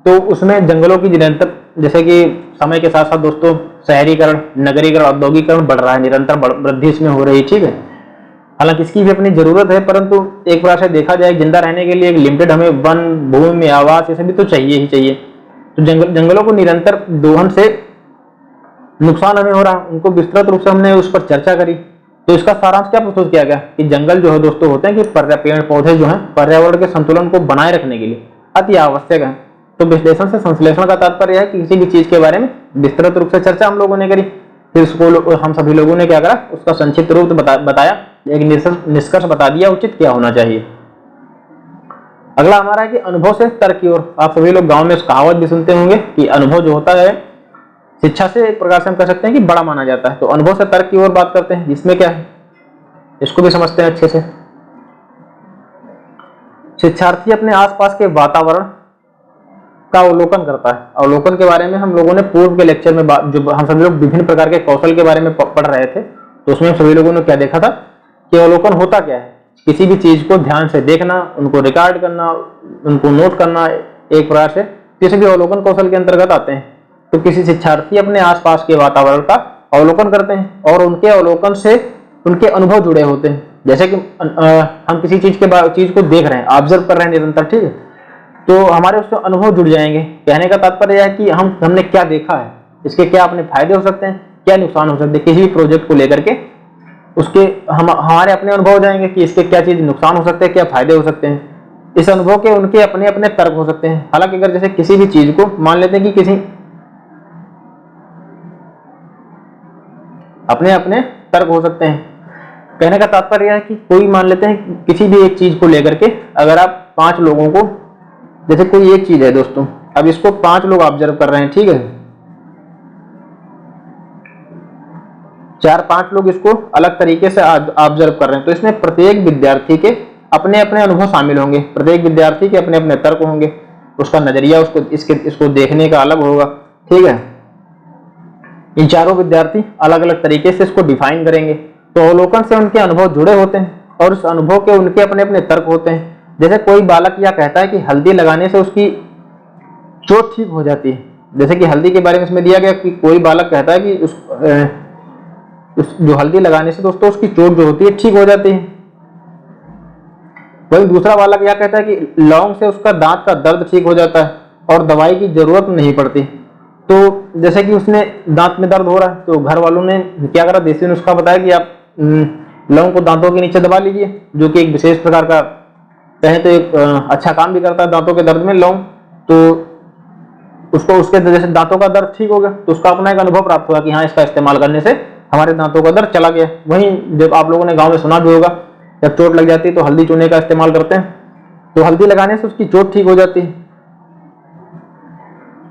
S1: तो उसमें जंगलों की निरंतर, जैसे कि समय के साथ साथ दोस्तों शहरीकरण, नगरीकरण, औद्योगिकरण बढ़ रहा है, निरंतर वृद्धि इसमें हो रही है, ठीक है। हालांकि इसकी भी अपनी जरूरत है, परंतु एक प्रकार से देखा जाए जिंदा रहने के लिए एक लिमिटेड हमें वन, भूमि, आवास, ये सभी तो चाहिए ही चाहिए। तो जंगलों को निरंतर दोहन से नुकसान हमें हो रहा है, उनको विस्तृत रूप से हमने उस पर चर्चा करी। तो इसका सारांश क्या प्रस्तुत किया गया कि जंगल जो है दोस्तों होते हैं कि पेड़ पौधे जो हैं पर्यावरण के संतुलन को बनाए रखने के लिए अति आवश्यक है। तो विश्लेषण से संश्लेषण का तात्पर्य है कि किसी भी चीज के बारे में विस्तृत रूप से चर्चा हम लोगों ने करी, फिर उसको हम सभी लोगों ने क्या करा, उसका संक्षिप्त रूप बताया, एक निष्कर्ष बता दिया उचित क्या होना चाहिए। अगला हमारा है कि अनुभव से तर्क की ओर। आप सभी लोग गांव में इस कहावत भी सुनते होंगे कि अनुभव जो होता है शिक्षा से एक प्रकार से हम कह सकते हैं कि बड़ा माना जाता है। तो अनुभव से तर्क की ओर बात करते हैं, जिसमें क्या है इसको भी समझते हैं अच्छे से। शिक्षार्थी अपने आसपास के वातावरण का अवलोकन करता है। अवलोकन के बारे में हम लोगों ने पूर्व के लेक्चर में जो हम सभी लोग विभिन्न प्रकार के कौशल के बारे में पढ़ रहे थे, तो उसमें हम सभी लोगों ने क्या देखा था कि अवलोकन होता क्या है, किसी भी चीज को ध्यान से देखना, उनको रिकॉर्ड करना, उनको नोट करना, एक प्रकार से किसी भी अवलोकन कौशल के अंतर्गत आते हैं। तो किसी शिक्षार्थी अपने आसपास के वातावरण का अवलोकन करते हैं और उनके अवलोकन से उनके अनुभव जुड़े होते हैं। जैसे कि हम किसी चीज को देख रहे हैं, ऑब्जर्व कर रहे हैं निरंतर, ठीक है, तो हमारे उससे अनुभव जुड़ जाएंगे। कहने का तात्पर्य है कि हमने क्या देखा है, इसके क्या अपने फायदे हो सकते हैं, क्या नुकसान हो सकते हैं, किसी भी प्रोजेक्ट को लेकर के उसके हमारे अपने अनुभव हो जाएंगे कि इसके क्या चीज नुकसान हो सकते हैं, क्या फायदे हो सकते हैं। इस अनुभव के उनके अपने अपने तर्क हो सकते हैं। हालांकि अगर जैसे किसी भी चीज को मान लेते हैं कि किसी अपने अपने तर्क हो सकते हैं। कहने का तात्पर्य है कि कोई मान लेते हैं किसी भी एक चीज को लेकर के अगर आप 5 लोगों को, जैसे कोई एक चीज है दोस्तों, अब इसको 5 लोग ऑब्जर्व कर रहे हैं, ठीक है, 4-5 लोग इसको अलग तरीके से ऑब्जर्व कर रहे हैं, तो इसमें प्रत्येक विद्यार्थी के अपने अपने अनुभव शामिल होंगे, प्रत्येक विद्यार्थी के अपने अपने तर्क होंगे, उसका नजरिया इसको देखने का अलग होगा, ठीक है। इन चारों विद्यार्थी अलग अलग तरीके से इसको डिफाइन करेंगे। तो अवलोकन से उनके अनुभव जुड़े होते हैं और उस अनुभव के उनके अपने अपने तर्क होते हैं। जैसे कोई बालक यह कहता है कि हल्दी लगाने से उसकी चोट ठीक हो जाती है, जैसे कि हल्दी के बारे में इसमें दिया गया कि कोई बालक कहता है कि जो हल्दी लगाने से दोस्तों उसकी चोट जो होती है ठीक हो जाती है। वही दूसरा बालक यह कहता है कि लौंग से उसका दांत का दर्द ठीक हो जाता है और दवाई की जरूरत नहीं पड़ती। तो जैसे कि उसने दांत में दर्द हो रहा है तो घर वालों ने क्या करा, देसी नुस्खा बताया कि आप लौंग को दांतों के नीचे दबा लीजिए, जो कि एक विशेष प्रकार का कहें तो एक अच्छा काम भी करता है दांतों के दर्द में लौंग। तो उसको उसके जैसे दांतों का दर्द ठीक हो गया, तो उसका अपना एक अनुभव प्राप्त हुआ कि हाँ इसका इस्तेमाल करने से हमारे दांतों का दर्द चला गया। वहीं जब आप लोगों ने गाँव में सुना भी होगा, जब चोट लग जाती है तो हल्दी चूने का इस्तेमाल करते हैं, तो हल्दी लगाने से उसकी चोट ठीक हो जाती है।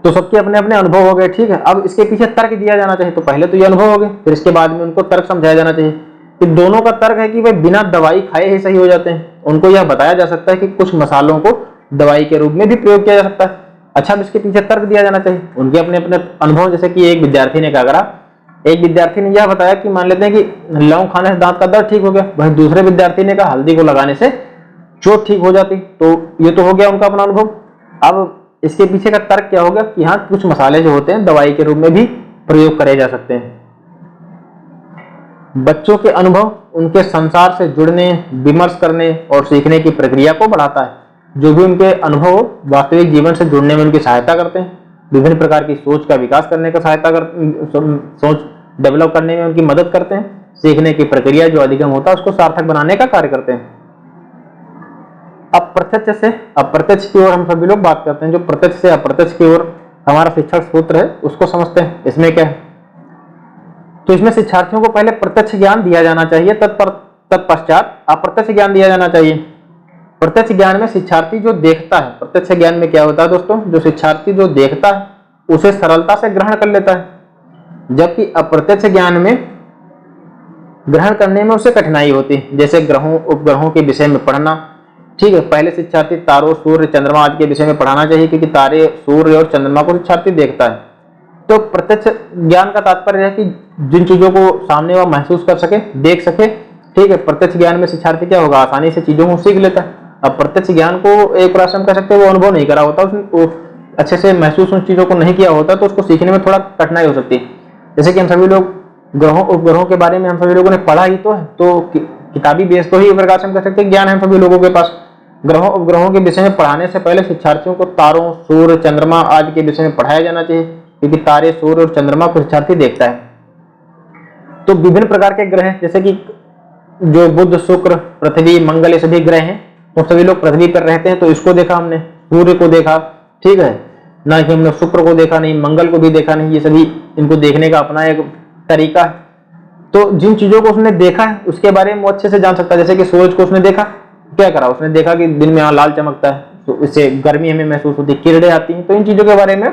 S1: तो सबके अपने अपने अनुभव हो गए, ठीक है। अब इसके पीछे तर्क दिया जाना चाहिए, तो पहले तो ये अनुभव हो गए, फिर इसके बाद में उनको तर्क समझाया जाना चाहिए कि दोनों का तर्क है कि भाई बिना दवाई खाए ही सही हो जाते हैं। उनको यह बताया जा सकता है कि कुछ मसालों को दवाई के रूप में भी प्रयोग किया जा सकता है। अच्छा, अब इसके पीछे तर्क दिया जाना चाहिए, उनके अपने अपने अनुभव। जैसे कि एक विद्यार्थी ने क्या करा, एक विद्यार्थी ने यह बताया कि मान लेते हैं कि लौंग खाने से दांत का दर्द ठीक हो गया, वहीं दूसरे विद्यार्थी ने कहा हल्दी को लगाने से चोट ठीक हो जाती। तो ये तो हो गया उनका अपना अनुभव। अब इसके पीछे का तर्क क्या होगा कि हाँ, कुछ मसाले जो होते हैं दवाई के रूप में भी प्रयोग करे जा सकते हैं। बच्चों के अनुभव उनके संसार से जुड़ने, विमर्श करने और सीखने की प्रक्रिया को बढ़ाता है। जो भी उनके अनुभव वास्तविक जीवन से जुड़ने में उनकी सहायता करते हैं, विभिन्न प्रकार की सोच का विकास करने का सोच डेवलप करने में उनकी मदद करते हैं, सीखने की प्रक्रिया जो अधिगम होता है उसको सार्थक बनाने का कार्य करते हैं। अब प्रत्यक्ष से अप्रत्यक्ष की ओर हम सभी लोग बात करते हैं। जो प्रत्यक्ष से अप्रत्यक्ष की ओर हमारा शिक्षण सूत्र है उसको समझते हैं। इसमें क्या है, तो इसमें शिक्षार्थियों को पहले प्रत्यक्ष ज्ञान दिया जाना चाहिए, तत्पश्चात अप्रत्यक्ष ज्ञान दिया जाना चाहिए। प्रत्यक्ष ज्ञान में शिक्षार्थी जो देखता है, प्रत्यक्ष ज्ञान में क्या होता है दोस्तों, जो शिक्षार्थी जो देखता है उसे सरलता से ग्रहण कर लेता है, जबकि अप्रत्यक्ष ज्ञान में ग्रहण करने में उसे कठिनाई होती है। जैसे ग्रहों उपग्रहों के विषय में पढ़ना, ठीक है, पहले शिक्षार्थी तारों, सूर्य, चंद्रमा आदि के विषय में पढ़ाना चाहिए, क्योंकि तारे, सूर्य और चंद्रमा को शिक्षार्थी देखता है। तो प्रत्यक्ष ज्ञान का तात्पर्य है कि जिन चीजों को सामने वह महसूस कर सके, देख सके, ठीक है। प्रत्यक्ष ज्ञान में शिक्षार्थी क्या होगा, आसानी से चीजों को सीख लेता है। अब प्रत्यक्ष ज्ञान को एक प्रश्न कह सकते हैं, वो अनुभव नहीं करा होता, उसने अच्छे से महसूस उन चीजों को नहीं किया होता, तो उसको सीखने में थोड़ा कठिनाई हो सकती है। जैसे कि हम सभी लोग ग्रहों उपग्रहों के बारे में हम सभी लोगों ने पढ़ा ही तो है, तो किताबी बेस तो ही प्रकार से हम कह सकते हैं ज्ञान है सभी लोगों के पास। ग्रहों उपग्रहों के विषय में पढ़ाने से पहले शिक्षार्थियों को तारों, सूर्य, चंद्रमा आदि के विषय में पढ़ाया जाना चाहिए, क्योंकि तारे, सूर्य और चंद्रमा को शिक्षार्थी देखता है। तो विभिन्न प्रकार के ग्रह जैसे कि जो बुध, शुक्र, पृथ्वी, मंगल, ये सभी ग्रह हैं, तो सभी लोग पृथ्वी पर रहते हैं, तो इसको देखा हमने, सूर्य को देखा, ठीक है, ना कि हमने शुक्र को देखा नहीं, मंगल को भी देखा नहीं। ये सभी इनको देखने का अपना एक तरीका है। तो जिन चीजों को उसने देखा है उसके बारे में वो अच्छे से जान सकता है। जैसे कि सूरज को उसने देखा, क्या करा, उसने देखा कि दिन में यहाँ लाल चमकता है, तो इससे गर्मी हमें महसूस होती है, किरणें आती हैं, तो इन चीजों के बारे में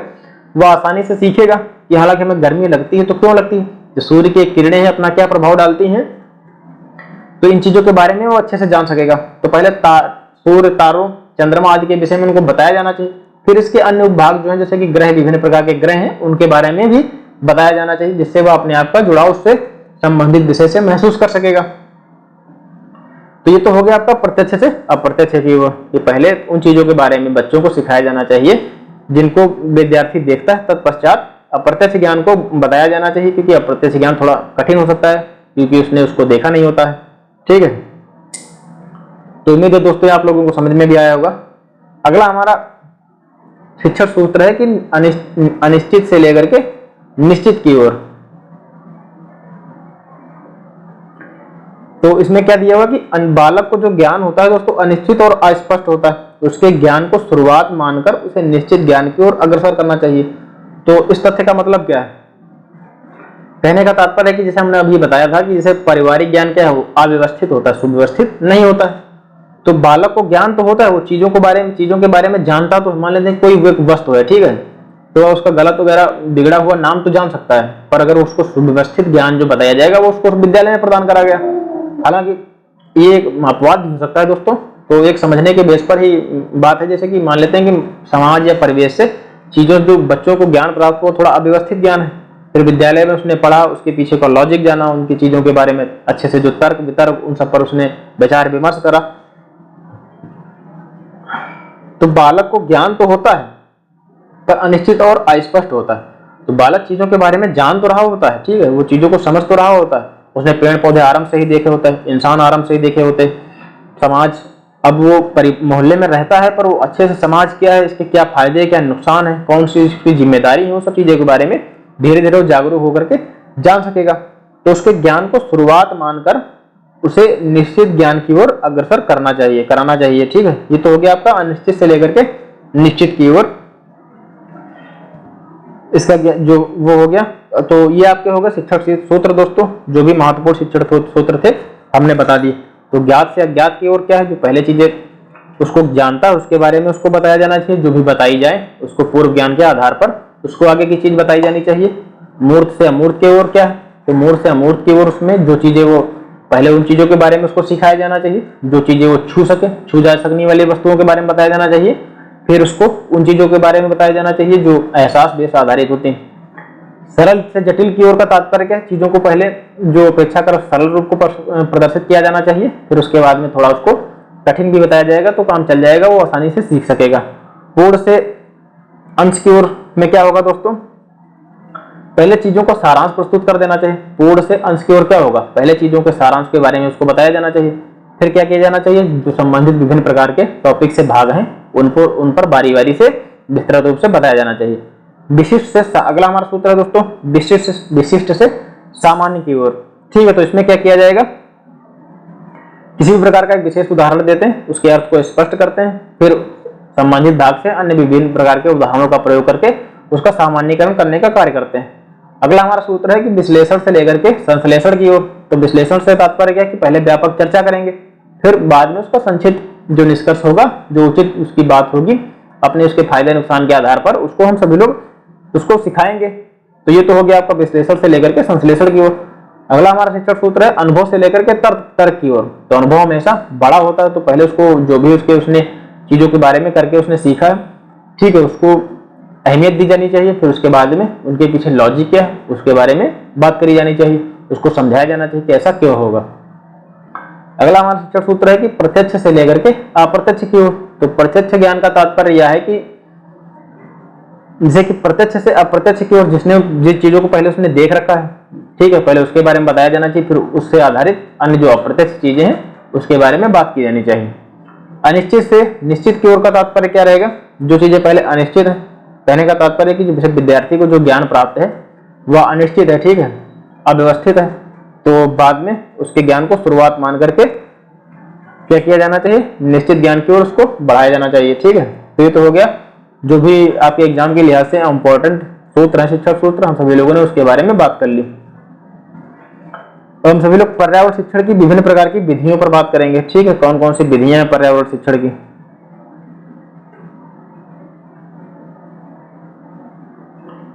S1: वो आसानी से सीखेगा कि हालांकि हमें गर्मी लगती है तो क्यों लगती है, जो सूर्य की किरणें हैं अपना क्या प्रभाव डालती हैं, तो इन चीजों के बारे में वो अच्छे से जान सकेगा। तो पहले सूर्य, तारों, चंद्रमा आदि के विषय में उनको बताया जाना चाहिए, फिर इसके अन्य भाग जो है जैसे कि ग्रह, विभिन्न प्रकार के ग्रह हैं, उनके बारे में भी बताया जाना चाहिए, जिससे वह अपने आप का जुड़ाव उससे संबंधित विषय से महसूस कर सकेगा। तो ये तो हो गया आपका प्रत्यक्ष से अप्रत्यक्ष की ओर। ये पहले उन चीजों के बारे में बच्चों को सिखाया जाना चाहिए जिनको विद्यार्थी देखता है, तत्पश्चात अप्रत्यक्ष ज्ञान को बताया जाना चाहिए, क्योंकि अप्रत्यक्ष ज्ञान थोड़ा कठिन हो सकता है क्योंकि उसने उसको देखा नहीं होता है, ठीक है। तो उम्मीद है दोस्तों आप लोगों को समझ में भी आया होगा। अगला हमारा शिक्षण सूत्र है कि अनिश्चित से लेकर के निश्चित की ओर। तो इसमें क्या दिया हुआ कि बालक को जो ज्ञान होता है दोस्तों अनिश्चित और अस्पष्ट होता है, उसके ज्ञान को शुरुआत मानकर उसे निश्चित ज्ञान की ओर अग्रसर करना चाहिए। तो इस तथ्य का मतलब क्या है, कहने का तात्पर्य है कि जैसे हमने अभी बताया था कि जैसे पारिवारिक ज्ञान क्या है, वो अव्यवस्थित होता है, सुव्यवस्थित नहीं होता है। तो बालक को ज्ञान तो होता है, वो चीजों के बारे में जानता, तो मान लेते हैं कोई वस्तु है, ठीक है, तो उसका गलत वगैरह बिगड़ा हुआ नाम तो जान सकता है, पर अगर उसको सुव्यवस्थित ज्ञान जो बताया जाएगा वो उसको विद्यालय में प्रदान करा गया। हालांकि ये एक अपवाद भी हो सकता है दोस्तों, तो एक समझने के बेस पर ही बात है। जैसे कि मान लेते हैं कि समाज या परिवेश से चीजों जो बच्चों को ज्ञान प्राप्त हो, थोड़ा अव्यवस्थित ज्ञान है, फिर विद्यालय में उसने पढ़ा, उसके पीछे का लॉजिक जाना, उनकी चीजों के बारे में अच्छे से जो तर्क वितर्क उन सब पर उसने विचार विमर्श करा, तो बालक को ज्ञान तो होता है पर अनिश्चित और अस्पष्ट होता है। तो बालक चीजों के बारे में जान तो रहा होता है, ठीक है, वो चीजों को समझ तो रहा होता है, उसने पेड़ पौधे आराम से ही देखे होते हैं, इंसान आराम से ही देखे होते, समाज, अब वो मोहल्ले में रहता है पर वो अच्छे से समाज क्या है, इसके क्या फायदे क्या नुकसान है, कौन सी इसकी जिम्मेदारी है, वो सब चीजों के बारे में धीरे धीरे जागरूक होकर के जान सकेगा। तो उसके ज्ञान को शुरुआत मानकर उसे निश्चित ज्ञान की ओर अग्रसर कराना चाहिए, ठीक है। ये तो हो गया आपका अनिश्चित से लेकर के निश्चित की ओर, इसका जो वो हो गया। तो ये आपके हो गए शिक्षण सूत्र दोस्तों, जो भी महत्वपूर्ण शिक्षण सूत्र थे हमने बता दिए। तो ज्ञात से अज्ञात की ओर क्या है, जो पहले चीजें उसको जानता है उसके बारे में उसको बताया जाना चाहिए, जो भी बताई जाए उसको पूर्व ज्ञान के आधार पर उसको आगे की चीज बताई जानी चाहिए। मूर्त से अमूर्त की ओर क्या है, तो मूर्त से अमूर्त की ओर उसमें जो चीजें वो पहले उन चीजों के बारे में उसको सिखाया जाना चाहिए जो चीजें वो छू सके, छू जा सकने वाली वस्तुओं के बारे में बताया जाना चाहिए। फिर उसको उन चीजों के बारे में बताया जाना चाहिए जो एहसास बेस आधारित होते हैं। सरल से जटिल की ओर का तात्पर्य क्या है, चीजों को पहले जो अपेक्षाकृत सरल रूप को प्रदर्शित किया जाना चाहिए, फिर उसके बाद में थोड़ा उसको कठिन भी बताया जाएगा तो काम चल जाएगा, वो आसानी से सीख सकेगा। पूर्ण से अंश की ओर में क्या होगा दोस्तों, पहले चीजों को सारांश प्रस्तुत कर देना चाहिए। पूर्ण से अंश की ओर क्या होगा, पहले चीजों के सारांश के बारे में उसको बताया जाना चाहिए। फिर क्या किया जाना चाहिए, जो संबंधित विभिन्न प्रकार के टॉपिक से भाग हैं उन पर बारी बारी से विस्तृत रूप से बताया जाना चाहिए। विशिष्ट से अगला हमारा सूत्र है दोस्तों, विशिष्ट से सामान्य की ओर। ठीक है, तो इसमें क्या किया जाएगा, किसी भी प्रकार का एक विशेष उदाहरण देते हैं, उसके अर्थ को स्पष्ट करते हैं, फिर संबंधित भाग से अन्य विभिन्न प्रकार के उदाहरणों का प्रयोग करके उसका सामान्यीकरण करने का कार्य करते हैं। अगला हमारा सूत्र है कि विश्लेषण से लेकर के संश्लेषण की ओर। तो विश्लेषण से तात्पर्य क्या है कि पहले व्यापक चर्चा करेंगे, फिर बाद में उसका संक्षिप्त जो निष्कर्ष होगा, जो उचित उसकी बात होगी, अपने उसके फायदे नुकसान के आधार पर उसको हम सभी लोग उसको सिखाएंगे। तो ये तो हो गया आपका विश्लेषण से लेकर के संश्लेषण की ओर। अगला हमारा शिक्षण सूत्र है अनुभव से लेकर के तर्क की ओर। तो अनुभव हमेशा बड़ा होता है, तो पहले उसको जो भी उसने चीजों के बारे में करके उसने सीखा है, ठीक है, उसको अहमियत दी जानी चाहिए। फिर उसके बाद में उनके पीछे लॉजिक क्या है उसके बारे में बात करी जानी चाहिए, उसको समझाया जाना चाहिए कि ऐसा क्यों होगा। अगला हमारा शिक्षण सूत्र है कि प्रत्यक्ष से लेकर के अप्रत्यक्ष की ओर। तो प्रत्यक्ष ज्ञान का तात्पर्य यह है कि जैसे कि प्रत्यक्ष से अप्रत्यक्ष की ओर, जिसने जिस चीजों को पहले उसने देख रखा है, ठीक है, पहले उसके बारे में बताया जाना चाहिए, फिर उससे आधारित अन्य जो अप्रत्यक्ष चीजें हैं उसके बारे में बात की जानी चाहिए। अनिश्चित से निश्चित की ओर का तात्पर्य क्या रहेगा, जो चीजें पहले अनिश्चित है, कहने का तात्पर्य कि जैसे विद्यार्थी को जो ज्ञान प्राप्त है वह अनिश्चित है, ठीक है, अव्यवस्थित है, तो बाद में उसके ज्ञान को शुरुआत मान करके क्या किया जाना चाहिए, निश्चित ज्ञान की ओर उसको बढ़ाया जाना चाहिए। ठीक है, तो ये तो हो गया जो भी आपके एग्जाम के लिहाज से इंपॉर्टेंट सूत्र है, शिक्षण सूत्र, हम सभी लोगों ने उसके बारे में बात कर ली। तो हम सभी लोग पर्यावरण शिक्षण की विभिन्न प्रकार की विधियों पर बात करेंगे। ठीक है, कौन कौन सी विधियां हैं पर्यावरण शिक्षण की।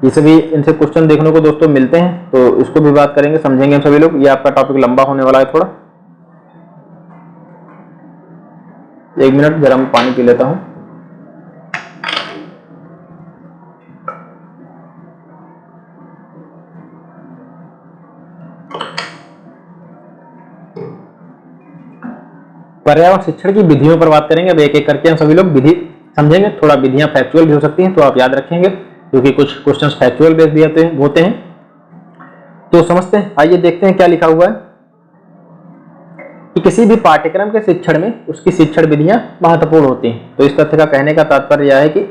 S1: ये सभी इनसे क्वेश्चन देखने को दोस्तों मिलते हैं, तो इसको भी बात करेंगे, समझेंगे हम सभी लोग। ये आपका टॉपिक लंबा होने वाला है थोड़ा। 1 मिनट गर्म पानी पी लेता हूं। पर्यावरण शिक्षण की विधियों पर बात करेंगे। अब एक एक करके हम सभी लोग विधि समझेंगे। थोड़ा विधियां फैक्चुअल भी हो सकती हैं, तो आप याद रखेंगे, क्योंकि कुछ क्वेश्चंस फैक्चुअल बेस्ड भी होते हैं। तो समझते हैं, आइए देखते हैं क्या लिखा हुआ है कि किसी भी पाठ्यक्रम के शिक्षण में उसकी शिक्षण विधियां महत्वपूर्ण होती हैं। तो इस तथ्य का कहने का तात्पर्य यह है कि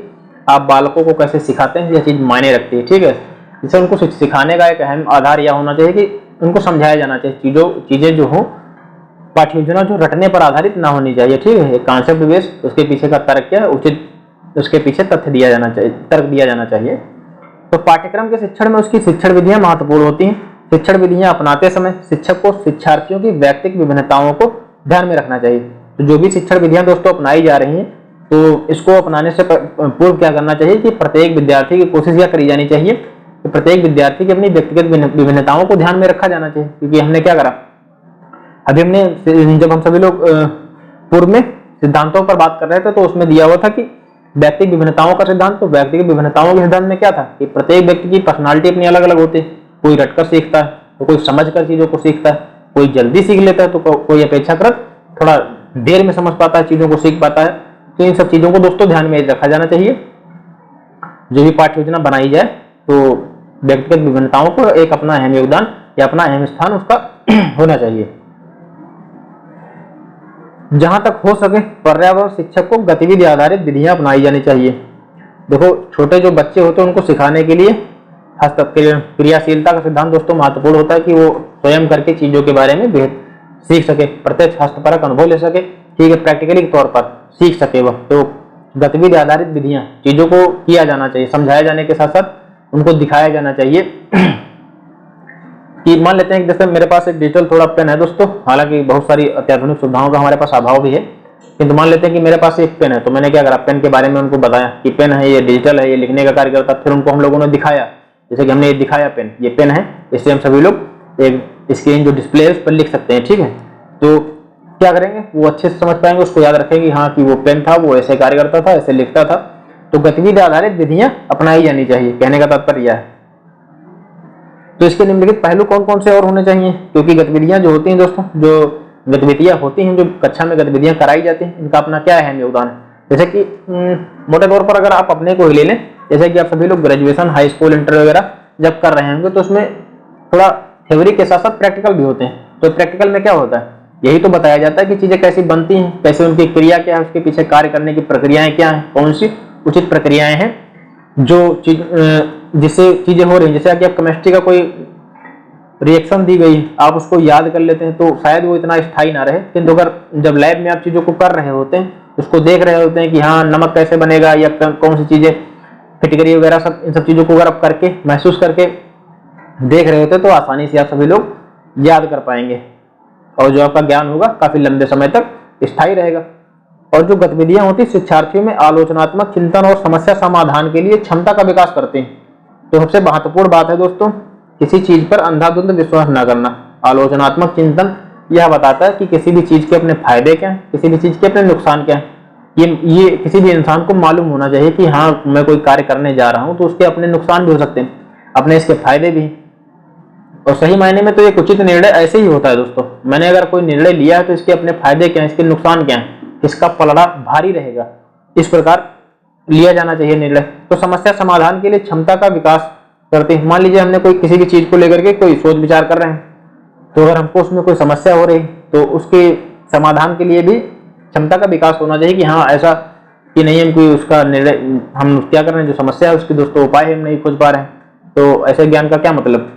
S1: आप बालकों को कैसे सिखाते हैं, यह चीज मायने रखती है। ठीक है, जिसे उनको सिखाने का एक अहम आधार यह होना चाहिए कि उनको समझाया जाना चाहिए, चीजें जो हो पाठ्य योजना जो रटने पर आधारित ना होनी चाहिए। ठीक है, एक कॉन्सेप्ट बेस, उसके पीछे का तर्क क्या है, उचित उसके पीछे तथ्य दिया जाना चाहिए, तर्क दिया जाना चाहिए। तो पाठ्यक्रम के शिक्षण में उसकी शिक्षण विधियां महत्वपूर्ण होती हैं। शिक्षण विधियां अपनाते समय शिक्षक को शिक्षार्थियों की व्यक्तिगत विभिन्नताओं को ध्यान में रखना चाहिए। तो जो भी शिक्षण विधियां दोस्तों अपनाई जा रही हैं, तो इसको अपनाने से पूर्व क्या करना चाहिए कि प्रत्येक विद्यार्थी की कोशिश यह करी जानी चाहिए कि प्रत्येक विद्यार्थी की अपनी व्यक्तिगत विभिन्नताओं को ध्यान में रखा जाना चाहिए। क्योंकि हमने क्या करा, अभी हमने जब हम सभी लोग पूर्व में सिद्धांतों पर बात कर रहे थे, तो उसमें दिया हुआ था कि व्यक्तिगत विभिन्नताओं का सिद्धांत। तो व्यक्तिगत विभिन्नताओं के सिद्धांत में क्या था कि प्रत्येक व्यक्ति की पर्सनालिटी अपनी अलग अलग होती है। कोई रटकर सीखता है, तो कोई समझकर चीजों को सीखता है, कोई जल्दी सीख लेता है, तो कोई अपेक्षाकृत थोड़ा देर में समझ पाता है, चीजों को सीख पाता है। तो इन सब चीजों को दोस्तों ध्यान में रखा जाना चाहिए। जो भी पाठ्य योजना बनाई जाए, तो व्यक्तिगत विभिन्नताओं को एक अपना अहम योगदान या अपना अहम स्थान उसका होना चाहिए। जहां तक हो सके पर्यावरण शिक्षक को गतिविधि आधारित विधियां अपनाई जानी चाहिए। देखो, छोटे जो बच्चे होते हैं उनको सिखाने के लिए क्रियाशीलता का सिद्धांत दोस्तों महत्वपूर्ण होता है कि वो स्वयं करके चीजों के बारे में सीख सके, प्रत्यक्ष हस्तपरक अनुभव ले सके। ठीक है, प्रैक्टिकली तौर पर सीख सके वह। तो गतिविधि आधारित विधियां, चीजों को किया जाना चाहिए, समझाए जाने के साथ साथ उनको दिखाया जाना चाहिए। कि मान लेते हैं कि जैसे मेरे पास एक डिजिटल थोड़ा पेन है दोस्तों, हालांकि बहुत सारी अत्याधुनिक सुविधाओं का हमारे पास अभाव भी है, किंतु मान लेते हैं कि मेरे पास एक पेन है। तो मैंने क्या करा, पेन के बारे में उनको बताया कि पेन है, ये डिजिटल है, ये लिखने का कार्य करता है। फिर उनको हम लोगों ने दिखाया, जैसे कि हमने ये दिखाया पेन, ये पेन है, इससे हम सभी लोग एक स्क्रीन जो डिस्प्ले है उस पर लिख सकते हैं। ठीक है, तो क्या करेंगे, वो अच्छे से समझ पाएंगे, उसको याद रखेंगे हाँ कि वो पेन था, वो ऐसे कार्य करता था, ऐसे लिखता था। तो गतिविधि आधारित विधियां अपनाई जानी चाहिए, कहने का तात्पर्य यह है। तो इसके निम्नलिखित पहलू कौन कौन से और होने चाहिए, क्योंकि गतिविधियां जो होती हैं दोस्तों, जो गतिविधियां होती हैं, जो कक्षा में गतिविधियां कराई जाती हैं, इनका अपना क्या अहम योगदान है। जैसे कि मोटे तौर पर अगर आप अपने को ही ले लें, जैसे कि आप सभी लोग ग्रेजुएशन, हाई स्कूल, इंटर वगैरह जब कर रहे होंगे तो उसमें थोड़ा थ्योरी के साथ साथ प्रैक्टिकल भी होते हैं। तो प्रैक्टिकल में क्या होता है, यही तो बताया जाता है कि चीजें कैसी बनती हैं, कैसे उनकी क्रिया क्या है, उसके पीछे कार्य करने की प्रक्रियाएं क्या हैं, कौन सी उचित प्रक्रियाएं हैं जो चीज जिससे चीजें हो रही हैं। जैसे कि आप केमिस्ट्री का कोई रिएक्शन दी गई, आप उसको याद कर लेते हैं तो शायद वो इतना स्थायी ना रहे, किंतु अगर जब लैब में आप चीजों को कर रहे होते हैं, उसको देख रहे होते हैं कि हाँ नमक कैसे बनेगा या कौन सी चीजें, फिटकरी वगैरह, सब इन सब चीजों को अगर आप करके महसूस करके देख रहे होते हैं तो आसानी से आप सभी लोग याद कर पाएंगे और जो आपका ज्ञान होगा काफी लंबे समय तक स्थायी रहेगा। और जो गतिविधियां होती है शिक्षार्थियों में आलोचनात्मक चिंतन और समस्या समाधान के लिए क्षमता का विकास करते हैं। तो सबसे महत्वपूर्ण बात है दोस्तों, किसी चीज पर अंधाधुंध विश्वास न करना। आलोचनात्मक चिंतन यह बताता है कि किसी भी चीज के अपने फायदे क्या हैं, किसी भी चीज के अपने नुकसान क्या हैं। ये किसी भी इंसान को मालूम होना चाहिए कि हाँ मैं कोई कार्य करने जा रहा हूं तो उसके अपने नुकसान भी हो सकते हैं, अपने इसके फायदे भी। और सही मायने में तो एक उचित निर्णय ऐसे ही होता है दोस्तों। मैंने अगर कोई निर्णय लिया है तो इसके अपने फायदे क्या हैं, इसके नुकसान क्या हैं, इसका पलड़ा भारी रहेगा, इस प्रकार लिया जाना चाहिए निर्णय। तो समस्या समाधान के लिए क्षमता का विकास करते हैं। मान लीजिए हमने कोई किसी भी चीज को लेकर के कोई सोच विचार कर रहे हैं, तो अगर हमको उसमें कोई समस्या हो रही तो उसके समाधान के लिए भी क्षमता का विकास होना चाहिए कि हाँ ऐसा कि नहीं हम कोई उसका निर्णय, हम क्या कर रहे हैं, जो समस्या है उसके दोस्तों उपाय हम नहीं खोज पा रहे हैं। तो ऐसे ज्ञान का क्या मतलब।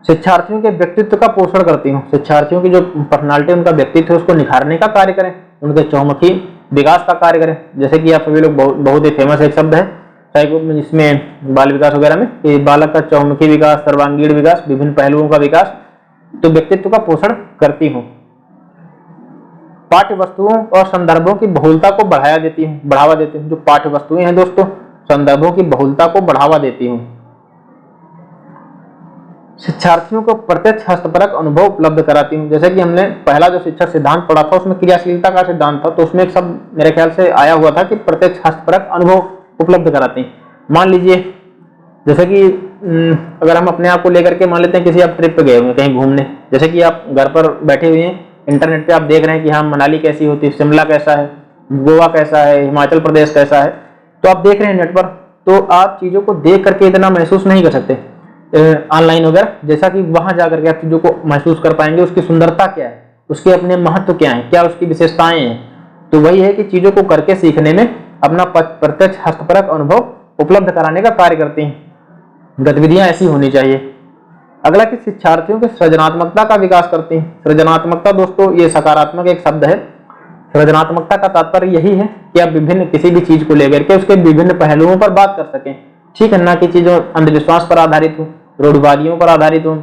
S1: शिक्षार्थियों के व्यक्तित्व का पोषण करती हूँ। शिक्षार्थियों की जो पर्सनालिटी, उनका व्यक्तित्व है उसको निखारने का कार्य करें, उनके चौमुखी विकास का कार्य करें। जैसे कि आप सभी लोग बहुत ही फेमस एक शब्द है इसमें बाल विकास वगैरह में कि बालक का चौमुखी विकास, सर्वांगीण विकास, विभिन्न पहलुओं का विकास। तो व्यक्तित्व का पोषण करती हूँ। पाठ्य वस्तुओं और संदर्भों की बहुलता को बढ़ावा देती हूँ। जो पाठ्य वस्तुएं हैं दोस्तों, संदर्भों की बहुलता को बढ़ावा देती हूँ। शिक्षार्थियों को प्रत्यक्ष हस्तपरक अनुभव उपलब्ध कराती हूँ। जैसे कि हमने पहला जो शिक्षक सिद्धांत पढ़ा था उसमें क्रियाशीलता का सिद्धांत था, तो उसमें एक शब्द मेरे ख्याल से आया हुआ था कि प्रत्यक्ष हस्तपरक अनुभव उपलब्ध कराते हैं। मान लीजिए जैसे कि अगर हम अपने आप को लेकर के मान लेते हैं किसी आप ट्रिप पे गए हुए हैं कहीं घूमने, जैसे कि आप घर पर बैठे हुए हैं, इंटरनेट पे आप देख रहे हैं कि हाँ मनाली कैसी होती है, शिमला कैसा है, गोवा कैसा है, हिमाचल प्रदेश कैसा है, तो आप देख रहे हैं नेट पर, तो आप चीज़ों को देख करके इतना महसूस नहीं कर सकते ऑनलाइन वगैरह, जैसा कि वहां जाकर के आप चीज़ों को महसूस कर पाएंगे, उसकी सुंदरता क्या है, उसके अपने महत्व क्या है, क्या उसकी विशेषताएं हैं। तो वही है कि चीज़ों को करके सीखने में अपना प्रत्यक्ष हस्तपरक अनुभव उपलब्ध कराने का कार्य करती हैं। गतिविधियां ऐसी होनी चाहिए। अगला कि शिक्षार्थियों के सृजनात्मकता का विकास करती हैं। सृजनात्मकता दोस्तों ये सकारात्मक एक शब्द है। सृजनात्मकता का तात्पर्य यही है कि आप विभिन्न किसी भी चीज को लेकर के उसके विभिन्न पहलुओं पर बात कर सकें, ठीक है, ना कि चीजों अंधविश्वास पर आधारित हो, रूढ़िवादियों पर आधारित हो,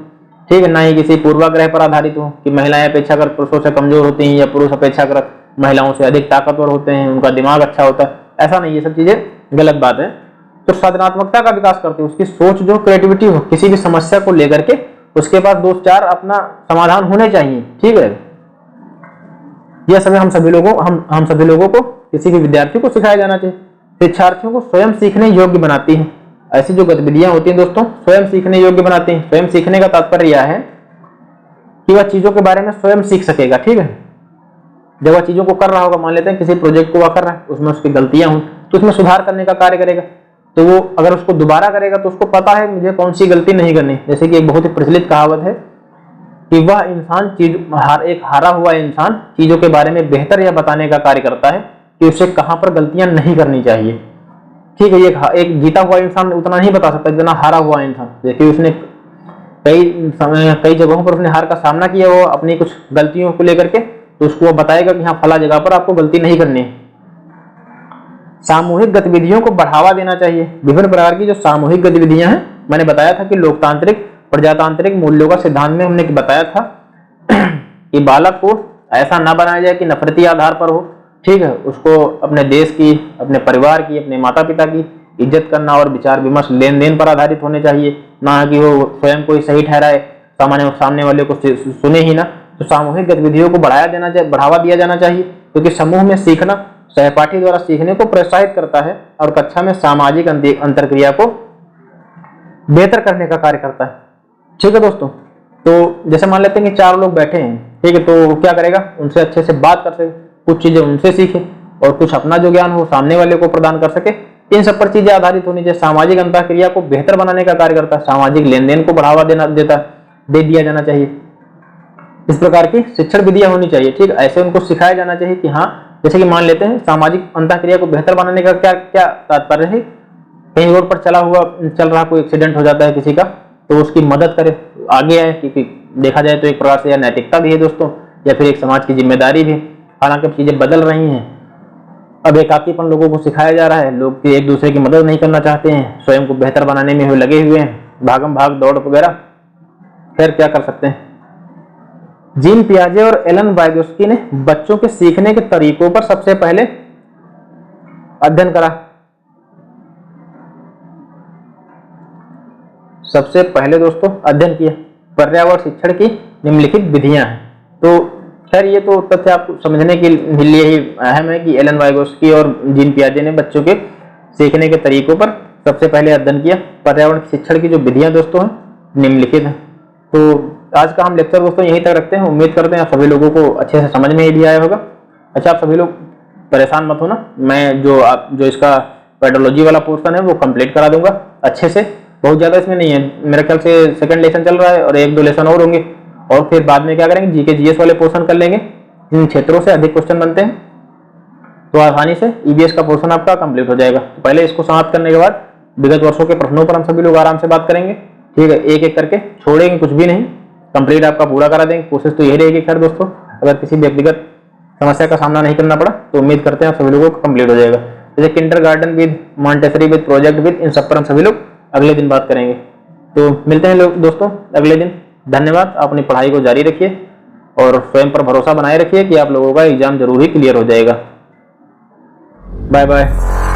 S1: ठीक है, ना ही किसी पूर्वाग्रह पर आधारित हो कि महिलाएं अपेक्षाकृत पुरुषों से कमजोर होती हैं या पुरुष अपेक्षाकृत महिलाओं से अधिक ताकतवर होते हैं, उनका दिमाग अच्छा होता है, ऐसा नहीं, ये सब चीजें गलत बात है। तो सृजनात्मकता का विकास करते हैं, उसकी सोच जो क्रिएटिविटी हो, किसी भी समस्या को लेकर के उसके पास दो चार अपना समाधान होने चाहिए, ठीक है। यह सभी हम सभी लोगों को किसी भी विद्यार्थी को सिखाया जाना चाहिए। शिक्षार्थियों को स्वयं सीखने योग्य बनाती है। ऐसी जो गतिविधियां होती हैं दोस्तों स्वयं सीखने योग्य बनाती हैं। स्वयं सीखने का तात्पर्य यह है कि वह चीजों के बारे में स्वयं सीख सकेगा, ठीक है। जब वह चीजों को कर रहा होगा, मान लेते हैं किसी प्रोजेक्ट को वह कर रहा है, उसमें उसकी गलतियां हों तो उसमें सुधार करने का कार्य करेगा, तो वो अगर उसको दोबारा करेगा तो उसको पता है मुझे कौन सी गलती नहीं करनी। जैसे कि एक बहुत ही प्रचलित कहावत है कि वह इंसान एक हारा हुआ इंसान चीजों के बारे में बेहतर यह बताने का कार्य करता है कि उसे कहां पर गलतियां नहीं करनी चाहिए, ठीक है। एक जीता हुआ इंसान उतना नहीं बता सकता जितना हारा हुआ इंसान। देखिए उसने कई जगहों पर उसने हार का सामना किया, वो अपनी कुछ गलतियों को लेकर के, तो उसको वो बताएगा कि हाँ फला जगह पर आपको गलती नहीं करनी है। सामूहिक गतिविधियों को बढ़ावा देना चाहिए। विभिन्न प्रकार की जो सामूहिक गतिविधियां हैं, मैंने बताया था कि लोकतांत्रिक प्रजातांत्रिक मूल्यों का सिद्धांत में हमने बताया था कि बालक को ऐसा ना बनाया जाए कि नफरती आधार पर हो, ठीक है। उसको अपने देश की, अपने परिवार की, अपने माता पिता की इज्जत करना और विचार विमर्श लेन देन पर आधारित होने चाहिए, ना कि वो स्वयं को ही सही ठहराए, सामने वाले को सुने ही ना। तो सामूहिक गतिविधियों को बढ़ावा दिया जाना चाहिए, क्योंकि समूह में सीखना सहपाठी द्वारा सीखने को प्रोत्साहित करता है और कक्षा में सामाजिक अंतरक्रिया को बेहतर करने का कार्य करता है। ठीक है दोस्तों, तो जैसे मान लेते हैं कि 4 लोग बैठे हैं, ठीक है, तो क्या करेगा, उनसे अच्छे से बात कर सके, कुछ चीजें उनसे सीखे और कुछ अपना जो ज्ञान हो सामने वाले को प्रदान कर सके। इन सब पर चीजें आधारित होनी चाहिए। सामाजिक अंतरक्रिया को बेहतर बनाने का कार्य करता है, सामाजिक लेन देन को बढ़ावा दे दिया जाना चाहिए। इस प्रकार की शिक्षण विधियां होनी चाहिए। ठीक, ऐसे उनको सिखाया जाना चाहिए कि हाँ, जैसे कि मान लेते हैं सामाजिक अंतरक्रिया को बेहतर बनाने का क्या क्या तात्पर्य है। कहीं रोड पर चल रहा कोई एक्सीडेंट हो जाता है किसी का, तो उसकी मदद करे, आगे आए, क्योंकि देखा जाए तो एक प्रकार से यह नैतिकता भी है दोस्तों, या फिर एक समाज की जिम्मेदारी भी। हालांकि चीजें बदल रही हैं, अब एकाकीपन लोगों को सिखाया जा रहा है, लोग एक दूसरे की मदद नहीं करना चाहते हैं, स्वयं को बेहतर बनाने में लगे हुए हैं, भागम भाग दौड़ वगैरह। खैर क्या कर सकते हैं। जीन पियाजे और एलन वाइगोस्की ने बच्चों के सीखने के तरीकों पर सबसे पहले अध्ययन करा। सबसे पहले दोस्तों अध्ययन किया पर्यावरण शिक्षण की निम्नलिखित विधियां हैं। तो खैर ये तो तथ्य आपको समझने के लिए ही अहम है कि एलन वाइगोस्की और जीन पियाजे ने बच्चों के सीखने के तरीकों पर सबसे पहले अध्ययन किया। पर्यावरण शिक्षण की जो विधियां दोस्तों हैं निम्नलिखित हैं। तो आज का हम लेक्चर दोस्तों यहीं तक रखते हैं। उम्मीद करते हैं आप सभी लोगों को अच्छे से समझ में भी आया होगा। अच्छा, आप सभी लोग परेशान मत होना, मैं जो इसका पेडोलॉजी वाला पोर्शन है वो कंप्लीट करा दूंगा अच्छे से। बहुत ज़्यादा इसमें नहीं है, मेरे ख्याल से सेकंड लेसन चल रहा है और 1-2 लेसन और होंगे, और फिर बाद में क्या करेंगे, जीके जीएस वाले पोर्शन कर लेंगे। जिन क्षेत्रों से अधिक क्वेश्चन बनते हैं तो आसानी से ईवीएस का पोर्शन आपका कंप्लीट हो जाएगा। तो पहले इसको समाप्त करने के बाद विगत वर्षों के प्रश्नों पर हम सभी लोग आराम से बात करेंगे। ठीक है, एक एक करके छोड़ेंगे कुछ भी नहीं, कंप्लीट आपका पूरा करा देंगे। कोशिश तो यही रहेगी। खैर दोस्तों, अगर किसी व्यक्तिगत समस्या का सामना नहीं करना पड़ा तो उम्मीद करते हैं आप सभी लोगों को कंप्लीट हो जाएगा। जैसे kindergarten with, Montessori with, project with, इन सब पर हम सभी लोग अगले दिन बात करेंगे। तो मिलते हैं लोग दोस्तों अगले दिन। धन्यवाद। आप अपनी पढ़ाई को जारी रखिए और स्वयं पर भरोसा बनाए रखिए कि आप लोगों का एग्जाम जरूर ही क्लियर हो जाएगा। Bye bye.